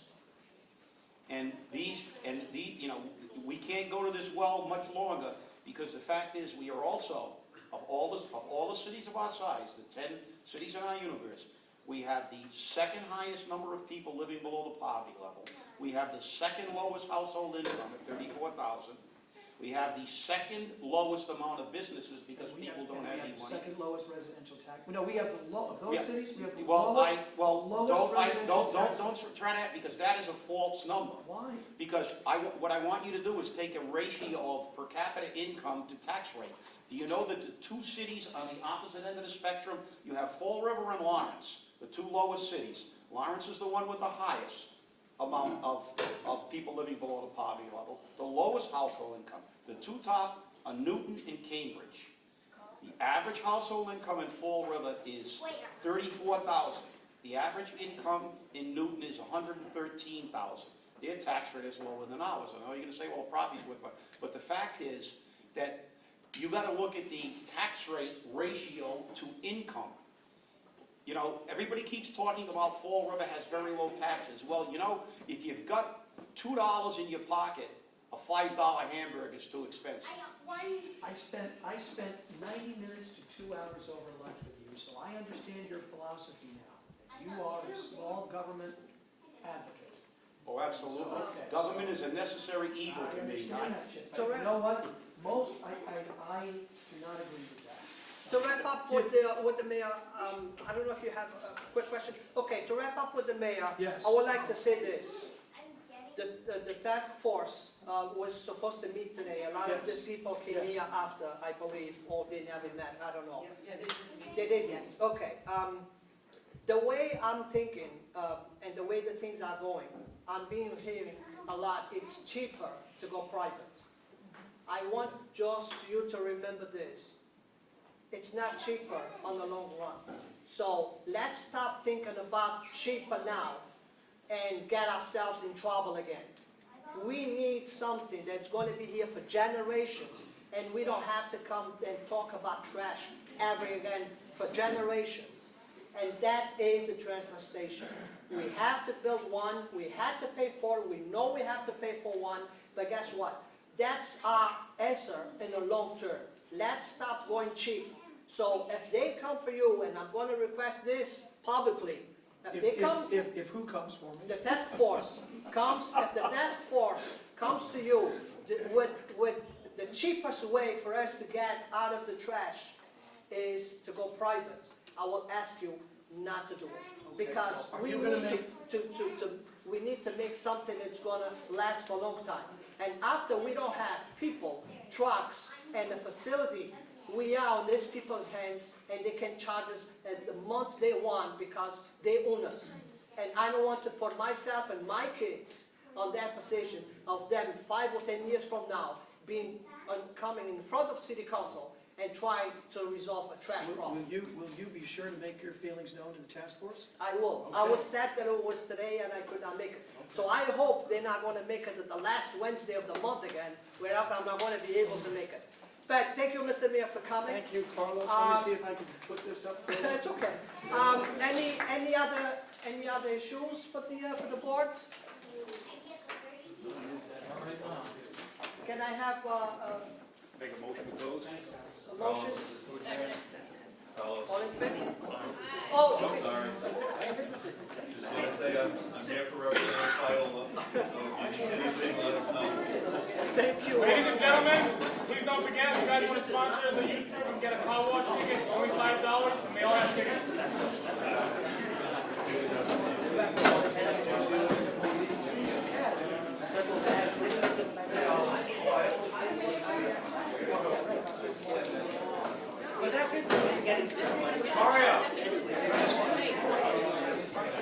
Speaker 13: And you know, we can't go to this well much longer because the fact is we are also, of all the cities of our size, the 10 cities in our universe, we have the second highest number of people living below the poverty level. We have the second lowest household income at $34,000. We have the second lowest amount of businesses because people don't have any
Speaker 10: the
Speaker 13: money.
Speaker 10: second lowest residential tax. No, we have the low, of those
Speaker 13: Yeah.
Speaker 10: cities, we have the
Speaker 13: Well,
Speaker 10: lowest residential tax.
Speaker 13: don't try that because that is a false number.
Speaker 10: Why?
Speaker 13: Because what I want you to do is take a ratio of per capita income to tax rate. Do you know that the two cities on the opposite end of the spectrum, you have Fall River and Lawrence, the two lowest cities. Lawrence is the one with the highest amount of people living below the poverty level. The lowest household income. The two top are Newton and Cambridge. The average household income in Fall River is $34,000. The average income in Newton is $113,000. Their tax rate is lower than ours. I know you're going to say, well, property's with, but the fact is that you got to look at the tax rate ratio to income. You know, everybody keeps talking about Fall River has very low taxes. Well, you know, if you've got $2 in your pocket, a $5 hamburger is too expensive.
Speaker 10: I spent 90 minutes to 2 hours over lunch with you, so I understand your philosophy now. You are a small government advocate.
Speaker 13: Oh, absolutely.
Speaker 10: Okay.
Speaker 13: Government is a necessary evil to
Speaker 10: I
Speaker 13: me.
Speaker 10: understand that shit, but you know what? I do not agree with that.
Speaker 1: To wrap up with the mayor, I don't know if you have a quick question. Okay, to wrap up with the mayor,
Speaker 10: Yes.
Speaker 1: I would like to say this. The task force was supposed to meet today. A lot of the
Speaker 10: Yes.
Speaker 1: people came
Speaker 10: Yes.
Speaker 1: here after, I believe, or they never met, I don't know.
Speaker 8: Yeah,
Speaker 1: They did meet, okay. The way I'm thinking, and the way the things are going, I'm hearing a lot, it's cheaper to go private. I want just you to remember this. It's not cheaper on the long run. So let's stop thinking about cheaper now and get ourselves in trouble again. We need something that's going to be here for generations, and we don't have to come and talk about trash ever again for generations. And that is the transfer station. We have to build one, we have to pay for it, we know we have to pay for one, but guess what? That's our answer in the long term. Let's stop going cheap. So if they come for you, and I'm going to request this publicly, if they come,
Speaker 10: If who comes for me?
Speaker 1: the task force comes, if the task force comes to you with the cheapest way for us to get out of the trash is to go private, I will ask you not to do it. Because
Speaker 10: Are
Speaker 1: we
Speaker 10: you
Speaker 1: need
Speaker 10: gonna
Speaker 1: we need to make something that's gonna last for a long time. And after we don't have people, trucks, and the facility, we are on these people's hands, and they can charge us at the month they want because they own us. And I don't want to put myself and my kids on that position of them 5 or 10 years from now being, coming in front of city council and trying to resolve a trash problem.
Speaker 10: Will you be sure to make your feelings known to the task force?
Speaker 1: I will. I was sad that it was today and I could not make it. So I hope they're not gonna make it at the last Wednesday of the month again, whereas I'm not gonna be able to make it. But thank you, Mr. Mayor, for coming.
Speaker 10: Thank you, Carlos. Let me see if I can put this up.
Speaker 1: It's okay. Any other issues for the board? Can I have
Speaker 7: Make a motion to close?
Speaker 1: a motion?
Speaker 2: Carlos.
Speaker 1: All in favor? Oh, okay.
Speaker 2: Sorry. Just want to say I'm here for Representative Viola, so if you need anything, let us know.
Speaker 1: Thank you.
Speaker 2: Ladies and gentlemen, please don't forget, if you guys want to sponsor the youth group and get a car wash ticket, it's only $5, and they all have tickets.